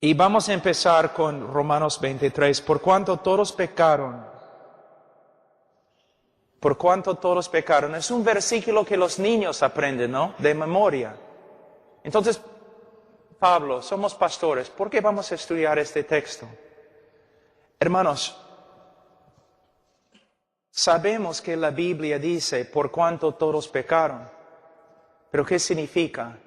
Y vamos a empezar con Romanos 23. Por cuanto todos pecaron. Por cuanto todos pecaron. Es un versículo que los niños aprenden, ¿no? De memoria. Entonces, Pablo, somos pastores. ¿Por qué vamos a estudiar este texto? Hermanos, sabemos que la Biblia dice, por cuanto todos pecaron. Pero ¿qué significa?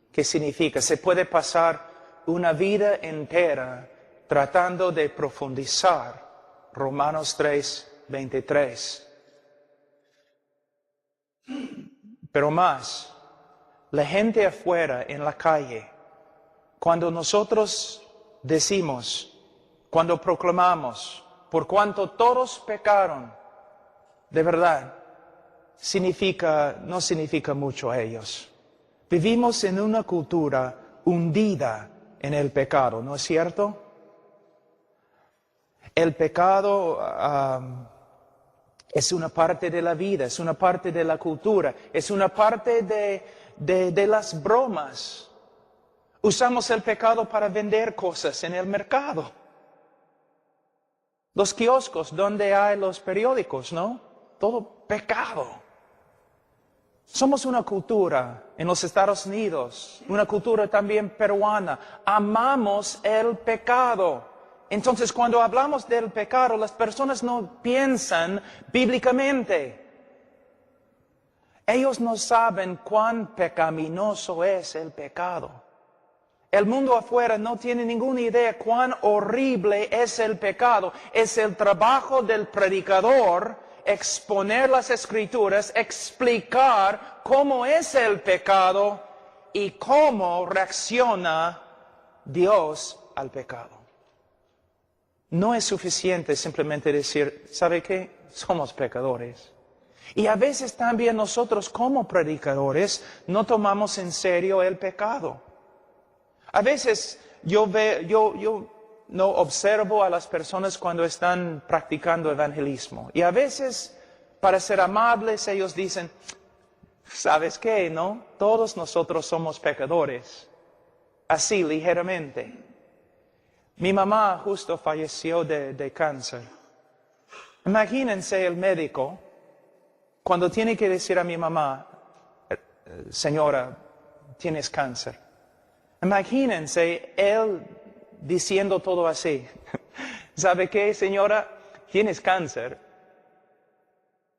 ¿Qué significa? Se puede pasar una vida entera tratando de profundizar Romanos 3:23. Pero más, la gente afuera en la calle, cuando nosotros decimos, cuando proclamamos, por cuanto todos pecaron, de verdad, no significa mucho a ellos. Vivimos en una cultura hundida en el pecado, ¿no es cierto? El pecado es una parte de la vida, es una parte de la cultura, es una parte de las bromas. Usamos el pecado para vender cosas en el mercado. Los kioscos donde hay los periódicos, ¿no? Todo pecado. Somos una cultura en los Estados Unidos, una cultura también peruana. Amamos el pecado. Entonces, cuando hablamos del pecado, las personas no piensan bíblicamente. Ellos no saben cuán pecaminoso es el pecado. El mundo afuera no tiene ninguna idea cuán horrible es el pecado. Es el trabajo del predicador exponer las Escrituras, explicar cómo es el pecado y cómo reacciona Dios al pecado. No es suficiente simplemente decir, ¿sabe qué? Somos pecadores. Y a veces también nosotros como predicadores no tomamos en serio el pecado. A veces yo no observo a las personas cuando están practicando evangelismo. Y a veces, para ser amables, ellos dicen, ¿sabes qué? ¿No? Todos nosotros somos pecadores. Así, ligeramente. Mi mamá justo falleció de cáncer. Imagínense el médico cuando tiene que decir a mi mamá, señora, tienes cáncer. Imagínense él diciendo todo así. ¿Sabe qué, señora? Tienes cáncer.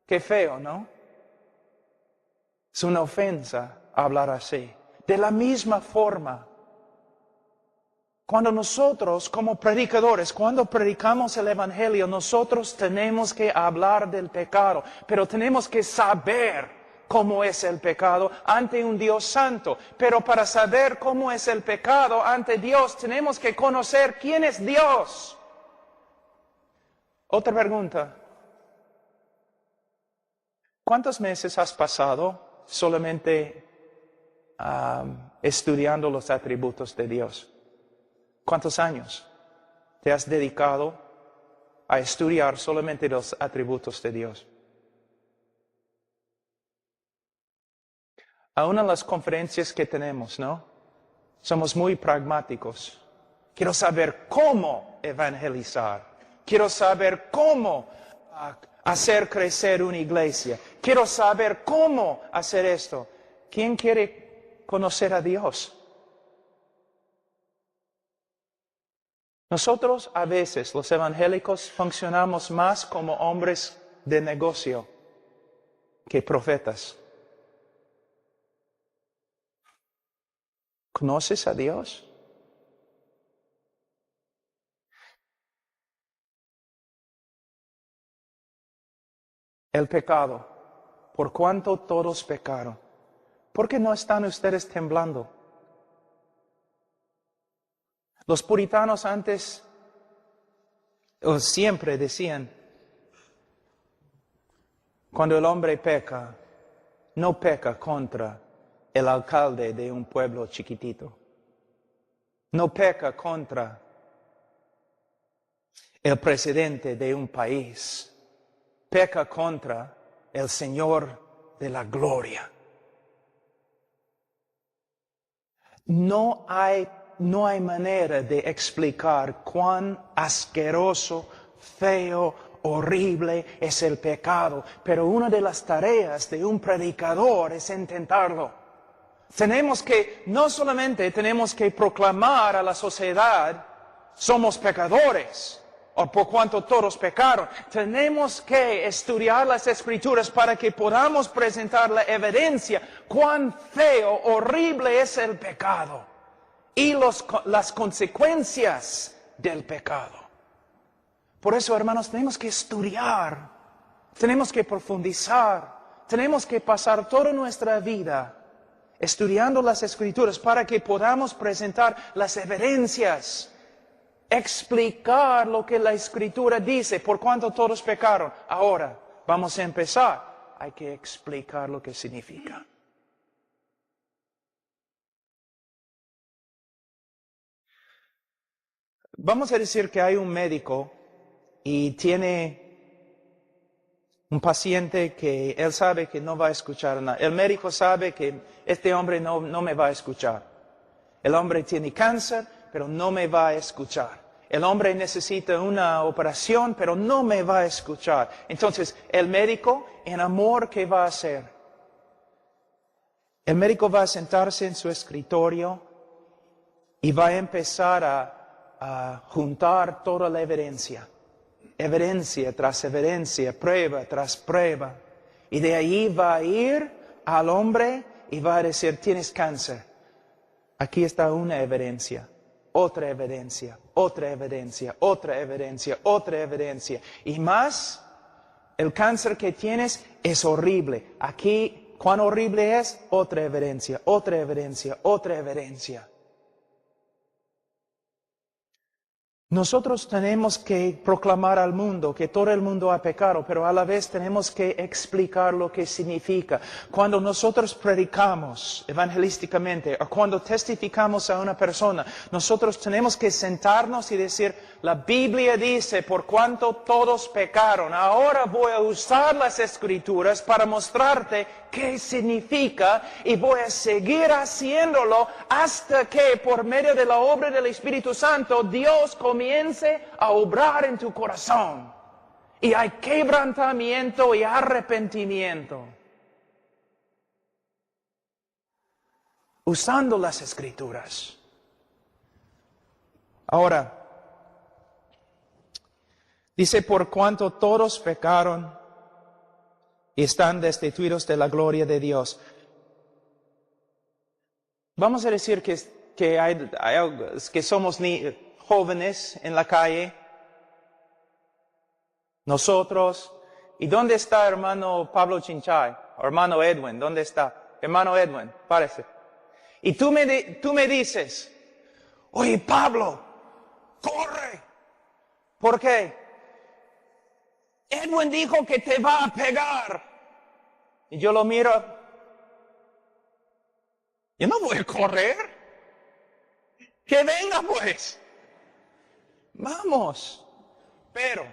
Qué feo, ¿no? Es una ofensa hablar así. De la misma forma, cuando nosotros como predicadores, cuando predicamos el Evangelio, nosotros tenemos que hablar del pecado, pero tenemos que saber cómo es el pecado ante un Dios santo. Pero para saber cómo es el pecado ante Dios, tenemos que conocer quién es Dios. Otra pregunta. ¿Cuántos meses has pasado solamente estudiando los atributos de Dios? ¿Cuántos años te has dedicado a estudiar solamente los atributos de Dios? Aún en las conferencias que tenemos, ¿no? Somos muy pragmáticos. Quiero saber cómo evangelizar. Quiero saber cómo hacer crecer una iglesia. Quiero saber cómo hacer esto. ¿Quién quiere conocer a Dios? Nosotros a veces, los evangélicos, funcionamos más como hombres de negocio que profetas. ¿Conoces a Dios? El pecado, por cuanto todos pecaron. ¿Por qué no están ustedes temblando? Los puritanos antes, o siempre decían, cuando el hombre peca, no peca contra el alcalde de un pueblo chiquitito. No peca contra el presidente de un país. Peca contra el Señor de la gloria. No hay no hay manera de explicar cuán asqueroso, feo, horrible es el pecado. Pero una de las tareas de un predicador es intentarlo. No solamente tenemos que proclamar a la sociedad, somos pecadores, o por cuanto todos pecaron. Tenemos que estudiar las Escrituras para que podamos presentar la evidencia cuán feo, horrible es el pecado y las consecuencias del pecado. Por eso, hermanos, tenemos que estudiar, tenemos que profundizar, tenemos que pasar toda nuestra vida estudiando las Escrituras para que podamos presentar las evidencias, explicar lo que la Escritura dice, por cuanto todos pecaron. Ahora, vamos a empezar. Hay que explicar lo que significa. Vamos a decir que hay un médico y tiene un paciente que él sabe que no va a escuchar nada. El médico sabe que este hombre no me va a escuchar. El hombre tiene cáncer, pero no me va a escuchar. El hombre necesita una operación, pero no me va a escuchar. Entonces, el médico, en amor, ¿qué va a hacer? El médico va a sentarse en su escritorio y va a empezar a juntar toda la evidencia. Evidencia tras evidencia, prueba tras prueba. Y de ahí va a ir al hombre y va a decir, tienes cáncer. Aquí está una evidencia, otra evidencia, otra evidencia, otra evidencia, otra evidencia. Y más, el cáncer que tienes es horrible. Aquí, ¿cuán horrible es? Otra evidencia, otra evidencia, otra evidencia. Nosotros tenemos que proclamar al mundo que todo el mundo ha pecado, pero a la vez tenemos que explicar lo que significa. Cuando nosotros predicamos evangelísticamente o cuando testificamos a una persona, nosotros tenemos que sentarnos y decir, la Biblia dice, por cuanto todos pecaron. Ahora voy a usar las Escrituras para mostrarte qué significa y voy a seguir haciéndolo hasta que por medio de la obra del Espíritu Santo Dios comience a obrar en tu corazón. Y hay quebrantamiento y arrepentimiento. Usando las Escrituras. Ahora, dice, por cuanto todos pecaron y están destituidos de la gloria de Dios. Vamos a decir que somos jóvenes en la calle, nosotros. ¿Y dónde está hermano Pablo Chinchay? Hermano Edwin, ¿dónde está? Hermano Edwin, parece. Y tú me dices, oye Pablo, corre. ¿Por qué? Edwin dijo que te va a pegar. Y yo lo miro. Yo no voy a correr. Que venga pues. Vamos. Pero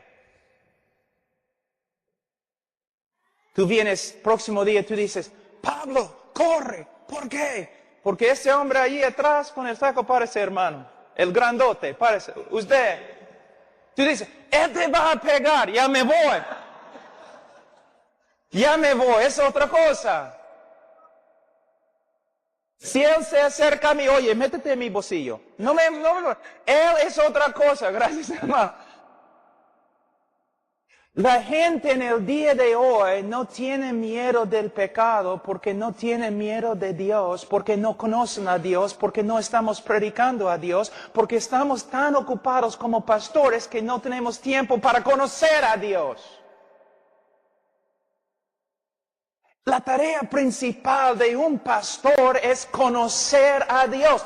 tú vienes próximo día, tú dices, Pablo, corre. ¿Por qué? Porque ese hombre allí atrás con el saco parece hermano. El grandote, parece. Usted. Tú dices, él te va a pegar, ya me voy. Ya me voy, es otra cosa. Si él se acerca a mí, oye, métete en mi bolsillo. No, él es otra cosa, gracias hermano. La gente en el día de hoy no tiene miedo del pecado porque no tiene miedo de Dios, porque no conocen a Dios, porque no estamos predicando a Dios, porque estamos tan ocupados como pastores que no tenemos tiempo para conocer a Dios. La tarea principal de un pastor es conocer a Dios.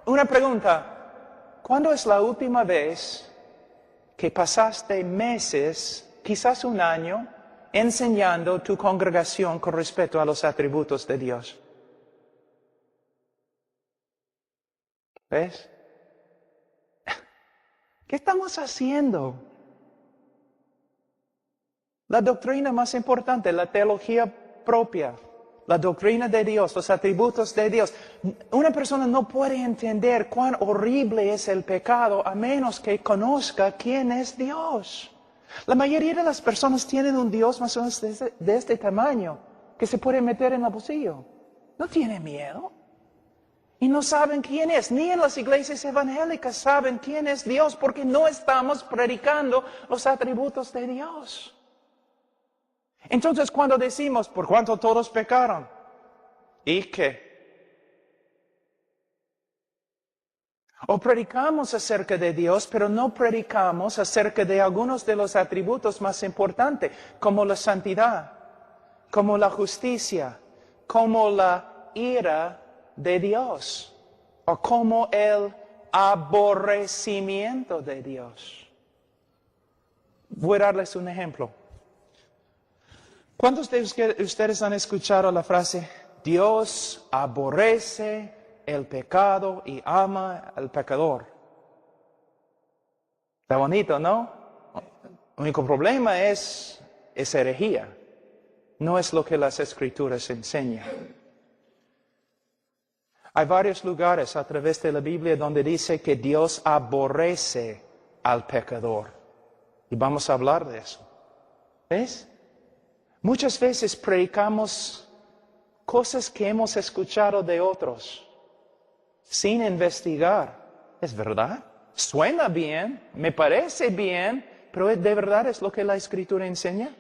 Una pregunta, ¿cuándo es la última vez que pasaste meses, quizás un año, enseñando tu congregación con respecto a los atributos de Dios? ¿Ves? ¿Qué estamos haciendo? La doctrina más importante, la teología propia. la doctrina de Dios, los atributos de Dios. Una persona no puede entender cuán horrible es el pecado a menos que conozca quién es Dios. La mayoría de las personas tienen un Dios más o menos de este tamaño, que se puede meter en el bolsillo. No tiene miedo. Y no saben quién es. Ni en las iglesias evangélicas saben quién es Dios, porque no estamos predicando los atributos de Dios. Entonces, cuando decimos, por cuanto todos pecaron, ¿y qué? O predicamos acerca de Dios, pero no predicamos acerca de algunos de los atributos más importantes, como la santidad, como la justicia, como la ira de Dios, o como el aborrecimiento de Dios. Voy a darles un ejemplo. ¿Cuántos de ustedes han escuchado la frase, Dios aborrece el pecado y ama al pecador? Está bonito, ¿no? El único problema es herejía. No es lo que las Escrituras enseñan. Hay varios lugares a través de la Biblia donde dice que Dios aborrece al pecador. Y vamos a hablar de eso. ¿Ves? Muchas veces predicamos cosas que hemos escuchado de otros, sin investigar. ¿Es verdad? Suena bien, me parece bien, pero ¿de verdad es lo que la Escritura enseña?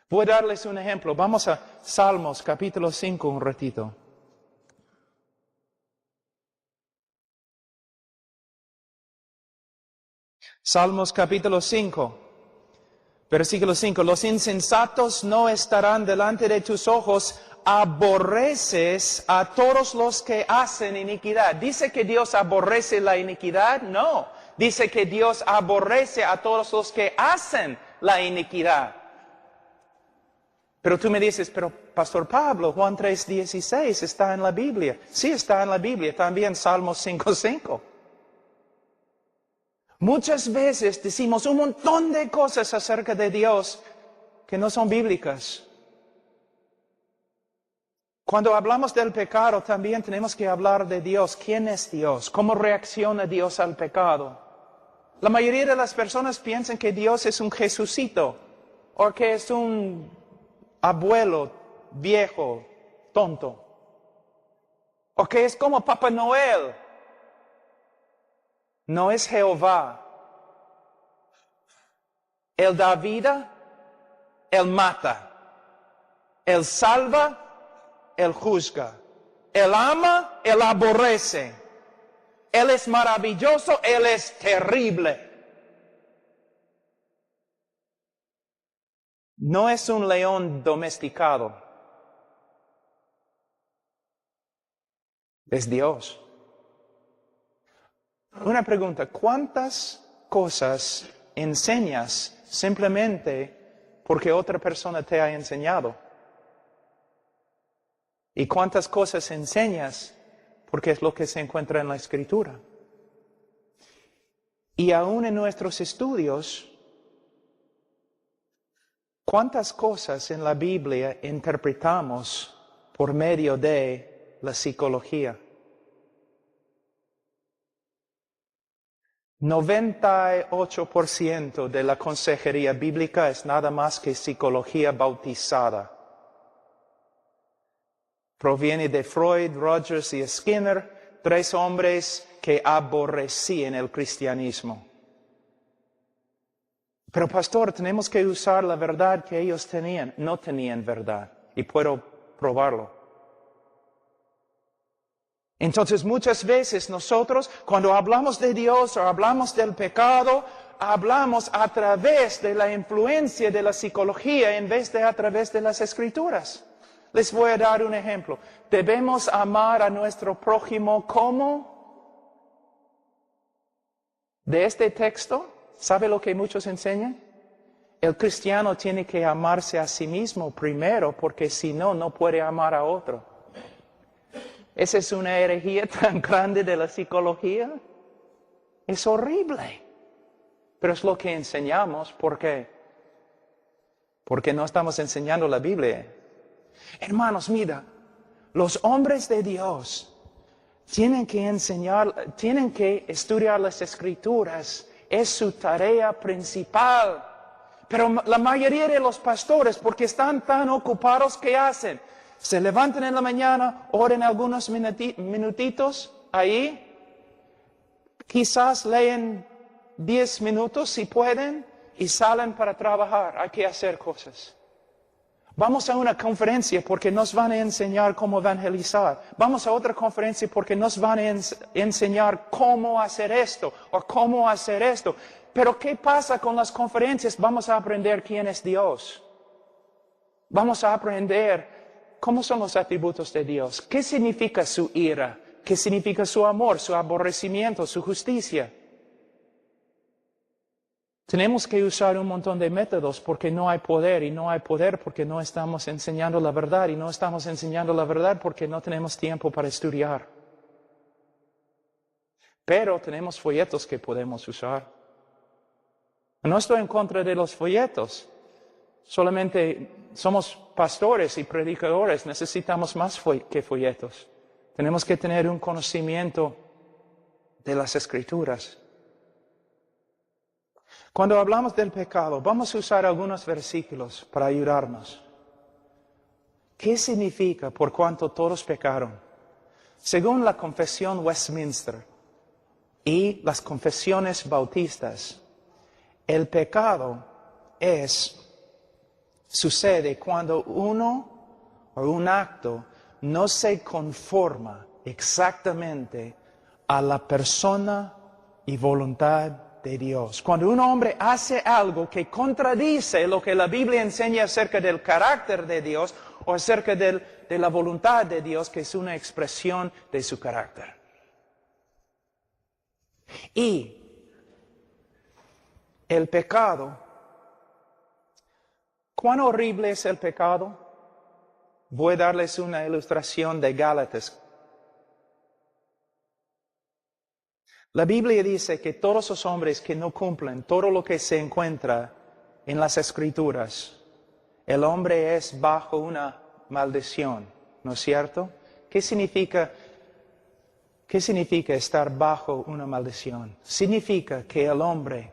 Voy a darles un ejemplo. Vamos a Salmos capítulo 5 un ratito. Salmos capítulo 5. Versículo 5, los insensatos no estarán delante de tus ojos, aborreces a todos los que hacen iniquidad. ¿Dice que Dios aborrece la iniquidad? No, dice que Dios aborrece a todos los que hacen la iniquidad. Pero tú me dices, pero Pastor Pablo, Juan 3:16 está en la Biblia. Sí está en la Biblia, también Salmos 5:5. Muchas veces decimos un montón de cosas acerca de Dios que no son bíblicas. Cuando hablamos del pecado, también tenemos que hablar de Dios. ¿Quién es Dios? ¿Cómo reacciona Dios al pecado? La mayoría de las personas piensan que Dios es un Jesucito, o que es un abuelo viejo, tonto, o que es como Papá Noel. No es Jehová. Él da vida, Él mata. Él salva, Él juzga. Él ama, Él aborrece. Él es maravilloso, Él es terrible. No es un león domesticado. Es Dios. Una pregunta, ¿cuántas cosas enseñas simplemente porque otra persona te ha enseñado? ¿Y cuántas cosas enseñas porque es lo que se encuentra en la Escritura? Y aún en nuestros estudios, ¿cuántas cosas en la Biblia interpretamos por medio de la psicología? 98% de la consejería bíblica es nada más que psicología bautizada. Proviene de Freud, Rogers y Skinner, 3 hombres que aborrecían el cristianismo. Pero pastor, tenemos que usar la verdad que ellos tenían. No tenían verdad, y puedo probarlo. Entonces muchas veces nosotros, cuando hablamos de Dios o hablamos del pecado, hablamos a través de la influencia de la psicología en vez de a través de las Escrituras. Les voy a dar un ejemplo. Debemos amar a nuestro prójimo como de este texto. ¿Sabe lo que muchos enseñan? El cristiano tiene que amarse a sí mismo primero, porque si no, no puede amar a otro. Esa es una herejía tan grande de la psicología. Es horrible. Pero es lo que enseñamos. ¿Por qué? Porque no estamos enseñando la Biblia. Hermanos, mira, los hombres de Dios tienen que estudiar las Escrituras. Es su tarea principal. Pero la mayoría de los pastores, porque están tan ocupados, ¿qué hacen? Se levantan en la mañana, oren algunos minutitos ahí, quizás leen 10 minutos si pueden y salen para trabajar. Hay que hacer cosas. Vamos a una conferencia porque nos van a enseñar cómo evangelizar. Vamos a otra conferencia porque nos van a enseñar cómo hacer esto o cómo hacer esto. Pero ¿qué pasa con las conferencias? Vamos a aprender quién es Dios. Vamos a aprender cómo son los atributos de Dios. ¿Qué significa su ira? ¿Qué significa su amor, su aborrecimiento, su justicia? Tenemos que usar un montón de métodos porque no hay poder, y no hay poder porque no estamos enseñando la verdad, y no estamos enseñando la verdad porque no tenemos tiempo para estudiar. Pero tenemos folletos que podemos usar. No estoy en contra de los folletos, solamente somos pastores y predicadores, necesitamos más que folletos. Tenemos que tener un conocimiento de las Escrituras. Cuando hablamos del pecado, vamos a usar algunos versículos para ayudarnos. ¿Qué significa por cuanto todos pecaron? Según la confesión Westminster y las confesiones bautistas, el pecado sucede cuando uno o un acto no se conforma exactamente a la persona y voluntad de Dios. Cuando un hombre hace algo que contradice lo que la Biblia enseña acerca del carácter de Dios o acerca de la voluntad de Dios, que es una expresión de su carácter. Y el pecado, ¿cuán horrible es el pecado? Voy a darles una ilustración de Gálatas. La Biblia dice que todos los hombres que no cumplen todo lo que se encuentra en las Escrituras, el hombre es bajo una maldición, ¿no es cierto? ¿Qué significa estar bajo una maldición? Significa que el hombre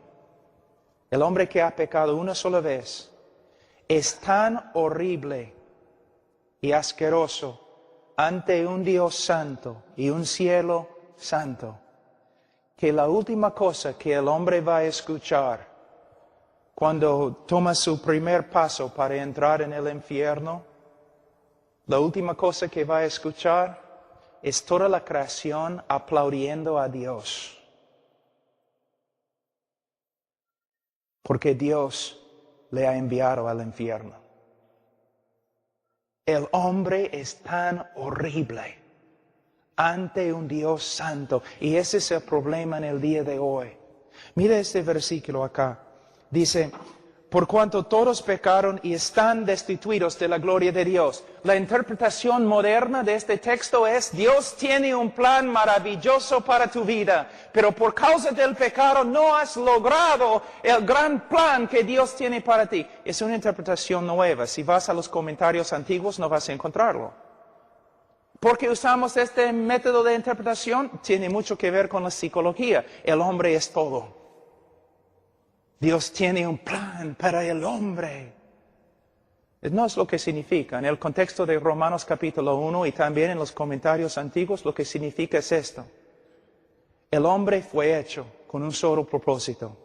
que ha pecado una sola vez, es tan horrible y asqueroso ante un Dios santo y un cielo santo, que la última cosa que el hombre va a escuchar cuando toma su primer paso para entrar en el infierno, la última cosa que va a escuchar es toda la creación aplaudiendo a Dios. Porque Dios le ha enviado al infierno. El hombre es tan horrible ante un Dios santo. Y ese es el problema en el día de hoy. Mira este versículo acá. Dice, por cuanto todos pecaron y están destituidos de la gloria de Dios. La interpretación moderna de este texto es, Dios tiene un plan maravilloso para tu vida, pero por causa del pecado no has logrado el gran plan que Dios tiene para ti. Es una interpretación nueva. Si vas a los comentarios antiguos no vas a encontrarlo. ¿Por qué usamos este método de interpretación? Tiene mucho que ver con la psicología. El hombre es todo. Dios tiene un plan para el hombre. No es lo que significa. En el contexto de Romanos capítulo 1 y también en los comentarios antiguos, lo que significa es esto. El hombre fue hecho con un solo propósito.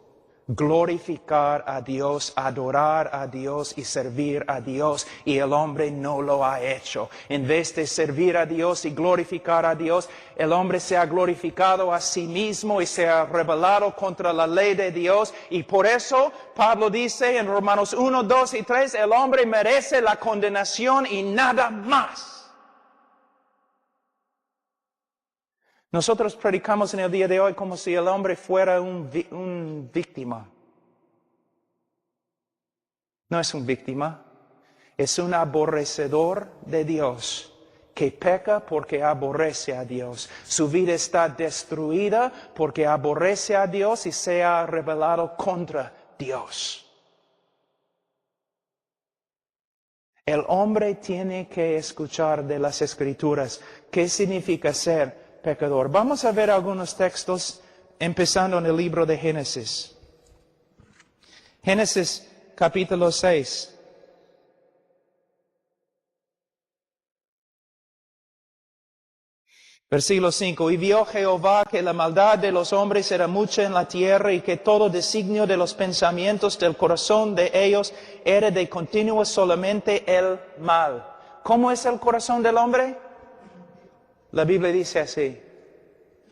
Glorificar a Dios, adorar a Dios y servir a Dios. Y el hombre no lo ha hecho. En vez de servir a Dios y glorificar a Dios, el hombre se ha glorificado a sí mismo y se ha rebelado contra la ley de Dios. Y por eso Pablo dice en Romanos 1, 2 y 3, el hombre merece la condenación y nada más. Nosotros predicamos en el día de hoy como si el hombre fuera un víctima. No es un víctima, es un aborrecedor de Dios que peca porque aborrece a Dios. Su vida está destruida porque aborrece a Dios y se ha rebelado contra Dios. El hombre tiene que escuchar de las Escrituras qué significa ser pecador. Vamos a ver algunos textos empezando en el libro de Génesis. Génesis capítulo 6. Versículo 5. Y vio Jehová que la maldad de los hombres era mucha en la tierra y que todo designio de los pensamientos del corazón de ellos era de continuo solamente el mal. ¿Cómo es el corazón del hombre? La Biblia dice así.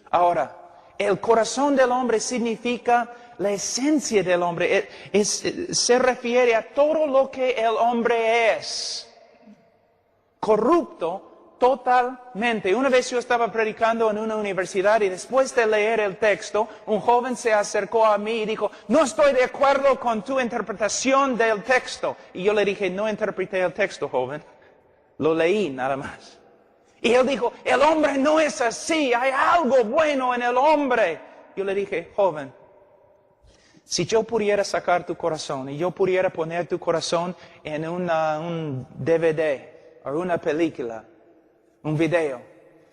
Ahora, el corazón del hombre significa la esencia del hombre. Se refiere a todo lo que el hombre es. Corrupto totalmente. Una vez yo estaba predicando en una universidad y después de leer el texto, un joven se acercó a mí y dijo, no estoy de acuerdo con tu interpretación del texto. Y yo le dije, no interpreté el texto, joven. Lo leí nada más. Y él dijo, el hombre no es así, hay algo bueno en el hombre. Yo le dije, joven, si yo pudiera sacar tu corazón y yo pudiera poner tu corazón en un DVD o una película, un video,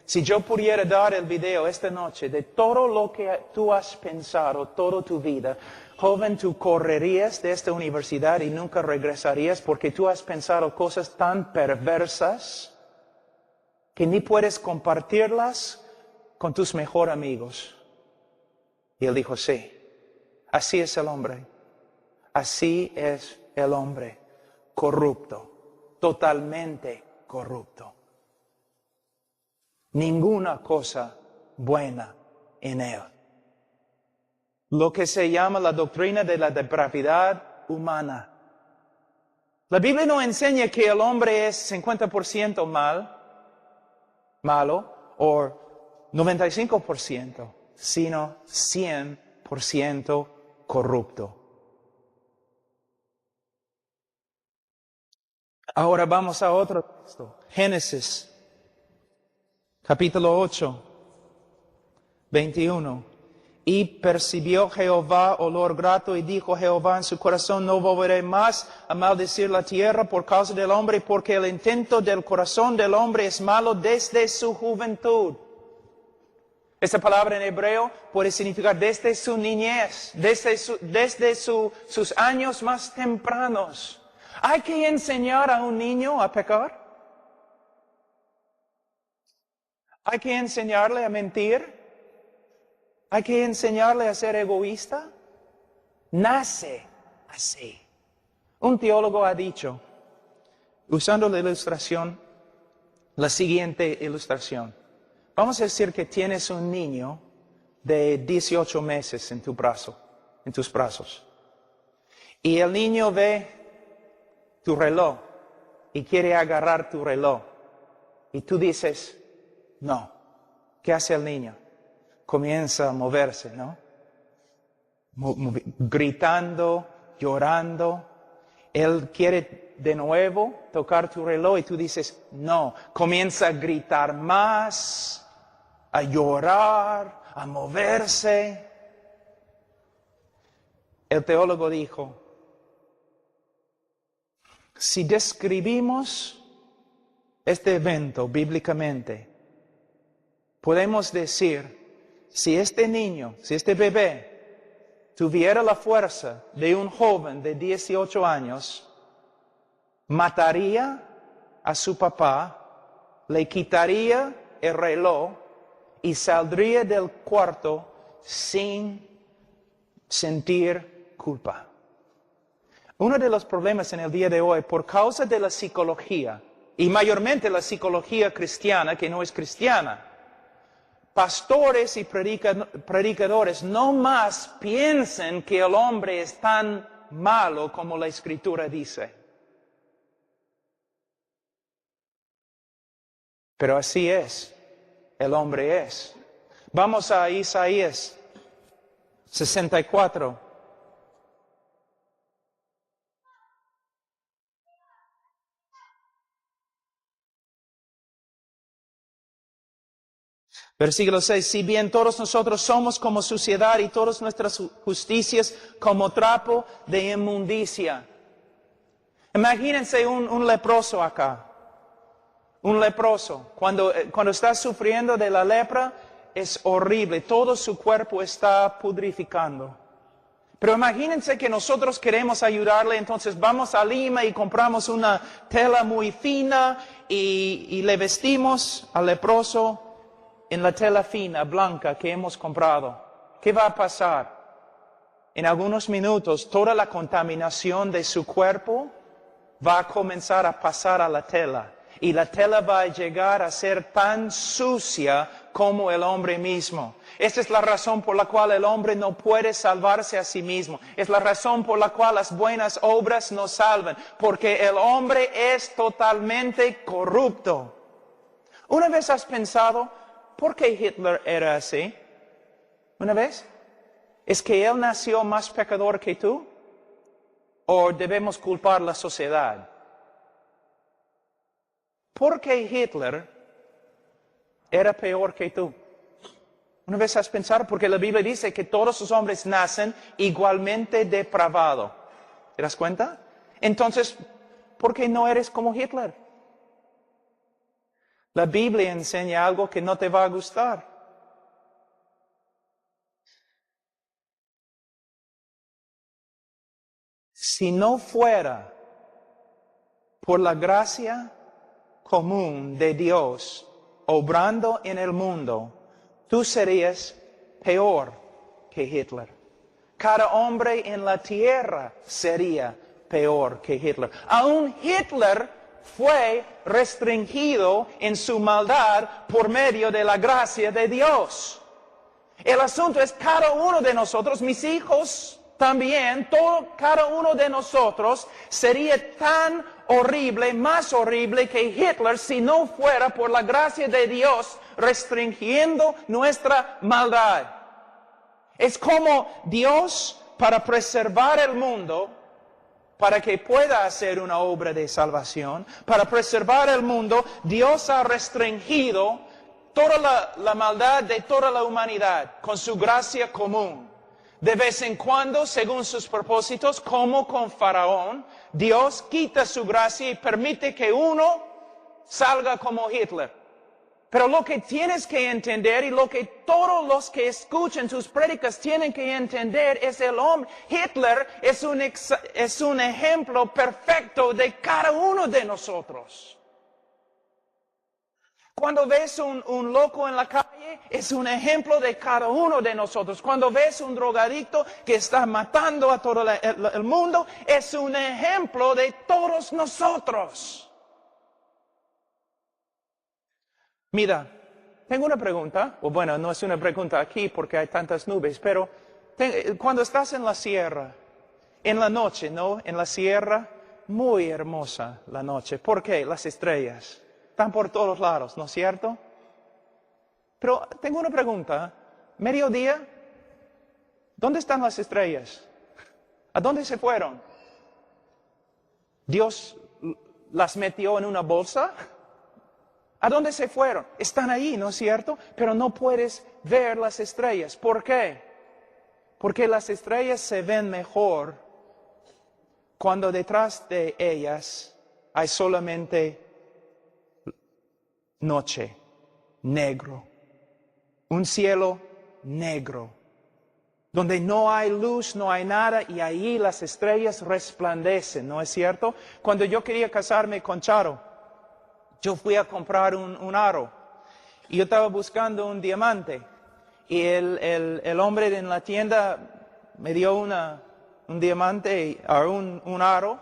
si yo pudiera dar el video esta noche de todo lo que tú has pensado toda tu vida, joven, tú correrías de esta universidad y nunca regresarías porque tú has pensado cosas tan perversas que ni puedes compartirlas con tus mejores amigos. Y él dijo, sí, así es el hombre. Así es el hombre, corrupto, totalmente corrupto. Ninguna cosa buena en él. Lo que se llama la doctrina de la depravidad humana. La Biblia no enseña que el hombre es 50% malo, o 95%, sino 100% corrupto. Ahora vamos a otro texto. Génesis, capítulo 8, 21. Y percibió Jehová olor grato y dijo Jehová en su corazón, no volveré más a maldecir la tierra por causa del hombre, porque el intento del corazón del hombre es malo desde su juventud. Esta palabra en hebreo puede significar desde su niñez, desde sus años más tempranos. ¿Hay que enseñar a un niño a pecar? ¿Hay que enseñarle a mentir? ¿Hay que enseñarle a ser egoísta? Nace así. Un teólogo ha dicho, usando la ilustración, la siguiente ilustración. Vamos a decir que tienes un niño de 18 meses en tus brazos. Y el niño ve tu reloj y quiere agarrar tu reloj. Y tú dices, no. ¿Qué hace el niño? Comienza a moverse, ¿no? Gritando, llorando. Él quiere de nuevo tocar tu reloj y tú dices, no. Comienza a gritar más, a llorar, a moverse. El teólogo dijo, si describimos este evento bíblicamente, podemos decir, si este niño, si este bebé tuviera la fuerza de un joven de 18 años, mataría a su papá, le quitaría el reloj y saldría del cuarto sin sentir culpa. Uno de los problemas en el día de hoy, por causa de la psicología, y mayormente la psicología cristiana, que no es cristiana, pastores y predicadores no más piensan que el hombre es tan malo como la Escritura dice. Pero así es, el hombre es. Vamos a Isaías 64. Versículo 6, si bien todos nosotros somos como suciedad y todas nuestras justicias como trapo de inmundicia. Imagínense un leproso acá. Un leproso. Cuando está sufriendo de la lepra, es horrible. Todo su cuerpo está pudrificando. Pero imagínense que nosotros queremos ayudarle, entonces vamos a Lima y compramos una tela muy fina y le vestimos al leproso en la tela fina, blanca que hemos comprado. ¿Qué va a pasar? En algunos minutos toda la contaminación de su cuerpo va a comenzar a pasar a la tela. Y la tela va a llegar a ser tan sucia como el hombre mismo. Esta es la razón por la cual el hombre no puede salvarse a sí mismo. Es la razón por la cual las buenas obras no salvan. Porque el hombre es totalmente corrupto. ¿Una vez has pensado por qué Hitler era así? ¿Una vez? ¿Es que él nació más pecador que tú? ¿O debemos culpar a la sociedad? ¿Por qué Hitler era peor que tú? Una vez has pensado, porque la Biblia dice que todos los hombres nacen igualmente depravados. ¿Te das cuenta? Entonces, ¿por qué no eres como Hitler? La Biblia enseña algo que no te va a gustar. Si no fuera por la gracia común de Dios obrando en el mundo, tú serías peor que Hitler. Cada hombre en la tierra sería peor que Hitler. Aún Hitler fue restringido en su maldad por medio de la gracia de Dios. El asunto es cada uno de nosotros, mis hijos también, cada uno de nosotros sería tan horrible, más horrible que Hitler si no fuera por la gracia de Dios restringiendo nuestra maldad. Es como Dios, para preservar el mundo, para que pueda hacer una obra de salvación, para preservar el mundo, Dios ha restringido toda la maldad de toda la humanidad con su gracia común. De vez en cuando, según sus propósitos, como con Faraón, Dios quita su gracia y permite que uno salga como Hitler. Pero lo que tienes que entender y lo que todos los que escuchan tus prédicas tienen que entender es el hombre. Hitler es un ejemplo perfecto de cada uno de nosotros. Cuando ves un loco en la calle, es un ejemplo de cada uno de nosotros. Cuando ves un drogadicto que está matando a todo el mundo, es un ejemplo de todos nosotros. Mira, tengo una pregunta, o bueno, no es una pregunta aquí porque hay tantas nubes, pero cuando estás en la sierra, en la noche, ¿no? En la sierra, muy hermosa la noche. ¿Por qué? Las estrellas están por todos lados, ¿no es cierto? Pero tengo una pregunta. Mediodía, ¿dónde están las estrellas? ¿A dónde se fueron? ¿Dios las metió en una bolsa? ¿A dónde se fueron? Están ahí, ¿no es cierto? Pero no puedes ver las estrellas. ¿Por qué? Porque las estrellas se ven mejor cuando detrás de ellas hay solamente noche, negro, un cielo negro, donde no hay luz, no hay nada, y ahí las estrellas resplandecen, ¿no es cierto? Cuando yo quería casarme con Charo, yo fui a comprar un aro, y yo estaba buscando un diamante, y el hombre en la tienda me dio un diamante, un aro,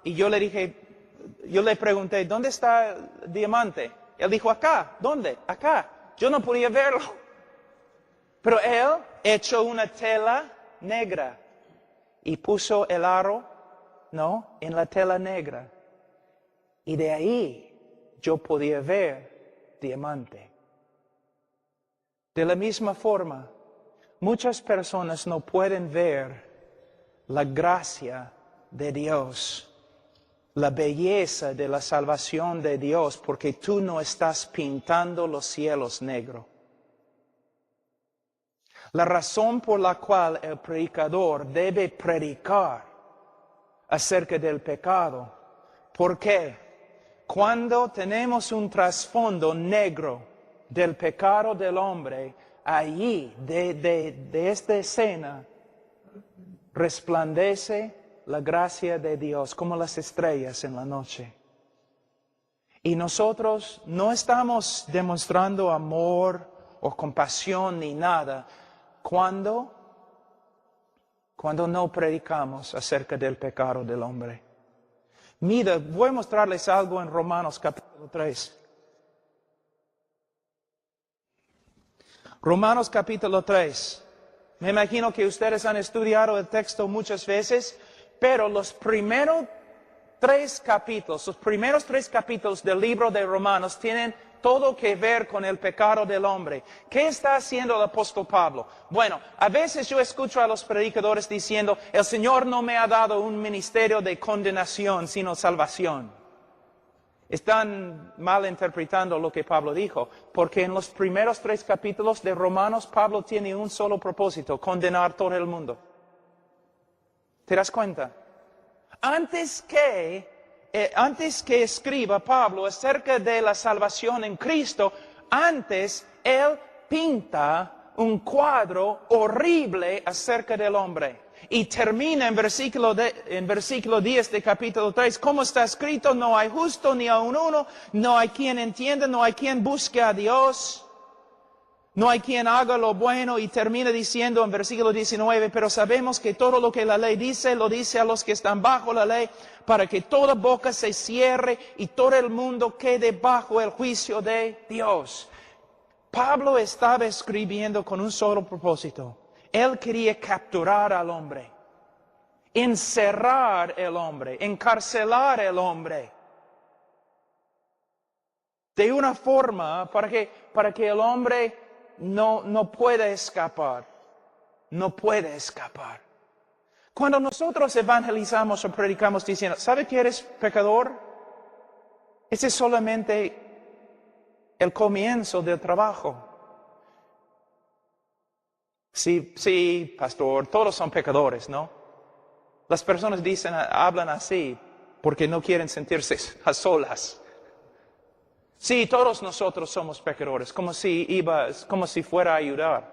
y yo le pregunté, ¿dónde está el diamante? Él dijo, acá. ¿Dónde? Acá. Yo no podía verlo. Pero él echó una tela negra y puso el aro, ¿no? En la tela negra. Y de ahí yo podía ver diamante. De la misma forma, muchas personas no pueden ver la gracia de Dios, la belleza de la salvación de Dios, porque tú no estás pintando los cielos negro. La razón por la cual el predicador debe predicar acerca del pecado ¿Por qué? Cuando tenemos un trasfondo negro del pecado del hombre, allí, de esta escena, resplandece la gracia de Dios como las estrellas en la noche. Y nosotros no estamos demostrando amor o compasión ni nada cuando no predicamos acerca del pecado del hombre. Mira, voy a mostrarles algo en Romanos capítulo 3. Romanos capítulo 3. Me imagino que ustedes han estudiado el texto muchas veces, pero los primeros tres capítulos del libro de Romanos tienen todo que ver con el pecado del hombre. ¿Qué está haciendo el apóstol Pablo? Bueno, a veces yo escucho a los predicadores diciendo, el Señor no me ha dado un ministerio de condenación, sino salvación. Están malinterpretando lo que Pablo dijo, porque en los primeros 3 capítulos de Romanos, Pablo tiene un solo propósito, condenar todo el mundo. ¿Te das cuenta? Antes que escriba Pablo acerca de la salvación en Cristo, antes él pinta un cuadro horrible acerca del hombre. Y termina en versículo 10 de capítulo 3, como está escrito, no hay justo ni aun uno, no hay quien entienda, no hay quien busque a Dios, no hay quien haga lo bueno. Y termina diciendo en versículo 19, pero sabemos que todo lo que la ley dice, lo dice a los que están bajo la ley, para que toda boca se cierre y todo el mundo quede bajo el juicio de Dios. Pablo estaba escribiendo con un solo propósito. Él quería capturar al hombre, encerrar el hombre, encarcelar el hombre. De una forma para que el hombre no pueda escapar. No puede escapar. Cuando nosotros evangelizamos o predicamos diciendo, ¿sabe que eres pecador? Ese es solamente el comienzo del trabajo. Sí, pastor, todos son pecadores, ¿no? Las personas hablan así porque no quieren sentirse a solas. Sí, todos nosotros somos pecadores, como si fuera a ayudar.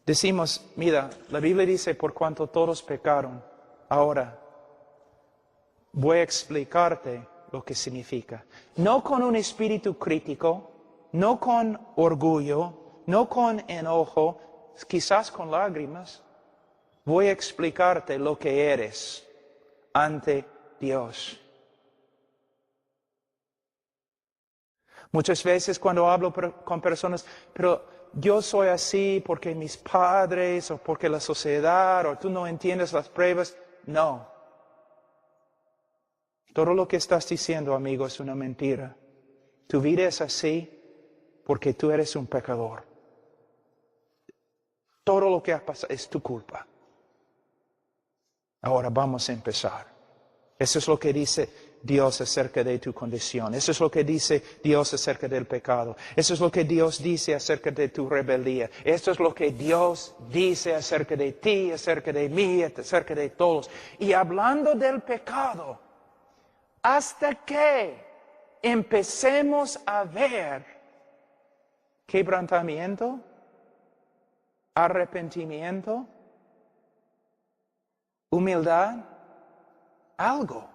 Decimos, mira, la Biblia dice, por cuanto todos pecaron. Ahora, voy a explicarte lo que significa. No con un espíritu crítico, no con orgullo, no con enojo, quizás con lágrimas. Voy a explicarte lo que eres ante Dios. Muchas veces cuando hablo con personas, pero yo soy así porque mis padres o porque la sociedad o tú no entiendes las pruebas. No. Todo lo que estás diciendo, amigo, es una mentira. Tu vida es así porque tú eres un pecador. Todo lo que ha pasado es tu culpa. Ahora vamos a empezar. Eso es lo que dice Dios acerca de tu condición. Eso es lo que dice Dios acerca del pecado. Eso es lo que Dios dice acerca de tu rebeldía. Esto es lo que Dios dice acerca de ti, acerca de mí, acerca de todos. Y hablando del pecado, hasta que empecemos a ver quebrantamiento, arrepentimiento, humildad, algo.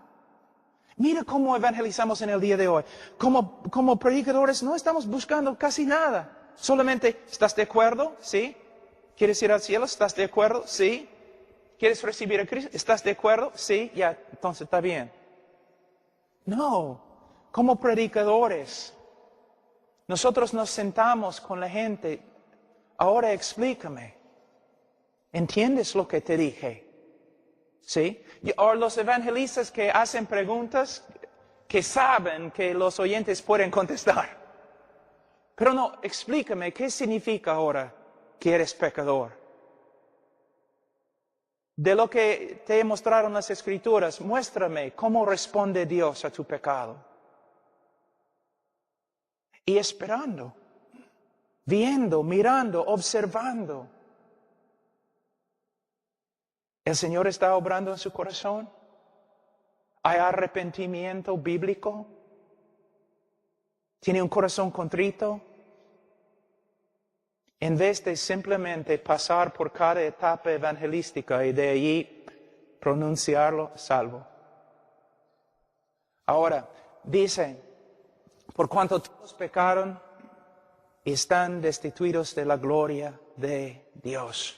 Mira cómo evangelizamos en el día de hoy. Como predicadores no estamos buscando casi nada. Solamente, ¿estás de acuerdo? ¿Sí? ¿Quieres ir al cielo? ¿Estás de acuerdo? ¿Sí? ¿Quieres recibir a Cristo? ¿Estás de acuerdo? Sí, ya, entonces está bien. No, como predicadores, nosotros nos sentamos con la gente. Ahora explícame. ¿Entiendes lo que te dije? ¿Sí? O los evangelistas que hacen preguntas que saben que los oyentes pueden contestar. Pero no, explícame, ¿qué significa ahora que eres pecador? De lo que te mostraron las Escrituras, muéstrame cómo responde Dios a tu pecado. Y esperando, viendo, mirando, observando. ¿El Señor está obrando en su corazón? ¿Hay arrepentimiento bíblico? ¿Tiene un corazón contrito? En vez de simplemente pasar por cada etapa evangelística y de allí pronunciarlo, salvo. Ahora, dice, por cuanto todos pecaron, están destituidos de la gloria de Dios.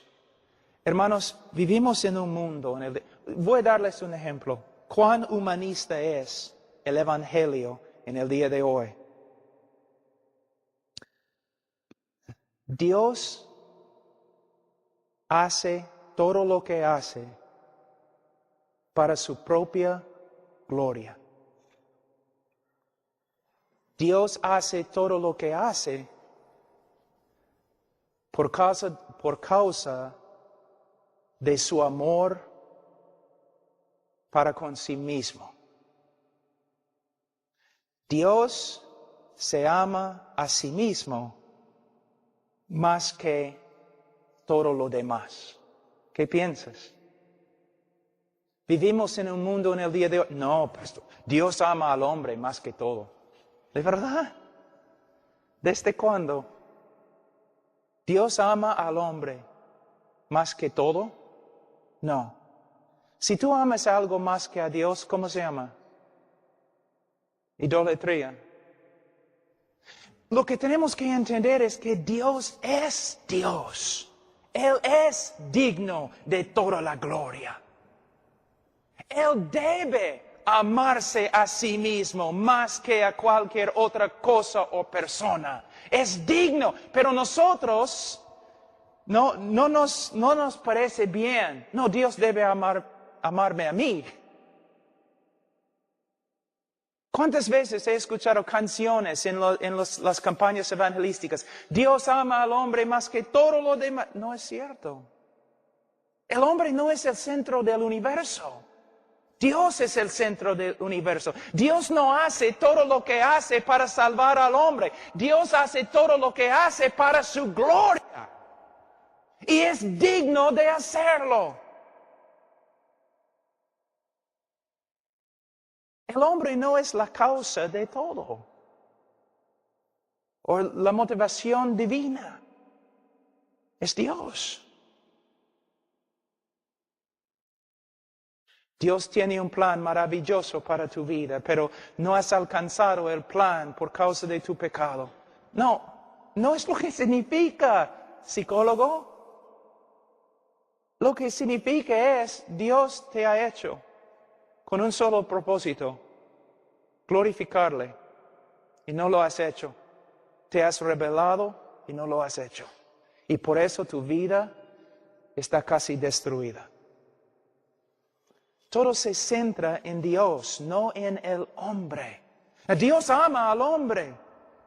Hermanos, vivimos en un mundo, voy a darles un ejemplo. ¿Cuán humanista es el Evangelio en el día de hoy? Dios hace todo lo que hace para su propia gloria. Dios hace todo lo que hace por causa de su amor para con sí mismo. Dios se ama a sí mismo más que todo lo demás. ¿Qué piensas? Vivimos en un mundo en el día de hoy. No, pastor, Dios ama al hombre más que todo. ¿De verdad? ¿Desde cuándo? ¿Dios ama al hombre más que todo? No. Si tú amas algo más que a Dios, ¿cómo se llama? Idolatría. Lo que tenemos que entender es que Dios es Dios. Él es digno de toda la gloria. Él debe amarse a sí mismo más que a cualquier otra cosa o persona. Es digno, pero nosotros no nos parece bien. No, Dios debe amarme a mí. ¿Cuántas veces he escuchado canciones en las campañas evangelísticas? Dios ama al hombre más que todo lo demás. No es cierto. El hombre no es el centro del universo. Dios es el centro del universo. Dios no hace todo lo que hace para salvar al hombre. Dios hace todo lo que hace para su gloria. Y es digno de hacerlo. El hombre no es la causa de todo, o la motivación divina. Es Dios. Dios tiene un plan maravilloso para tu vida, pero no has alcanzado el plan por causa de tu pecado. No es lo que significa, psicólogo. Lo que significa es, Dios te ha hecho con un solo propósito, glorificarle, y no lo has hecho. Te has rebelado y no lo has hecho. Y por eso tu vida está casi destruida. Todo se centra en Dios, no en el hombre. Dios ama al hombre.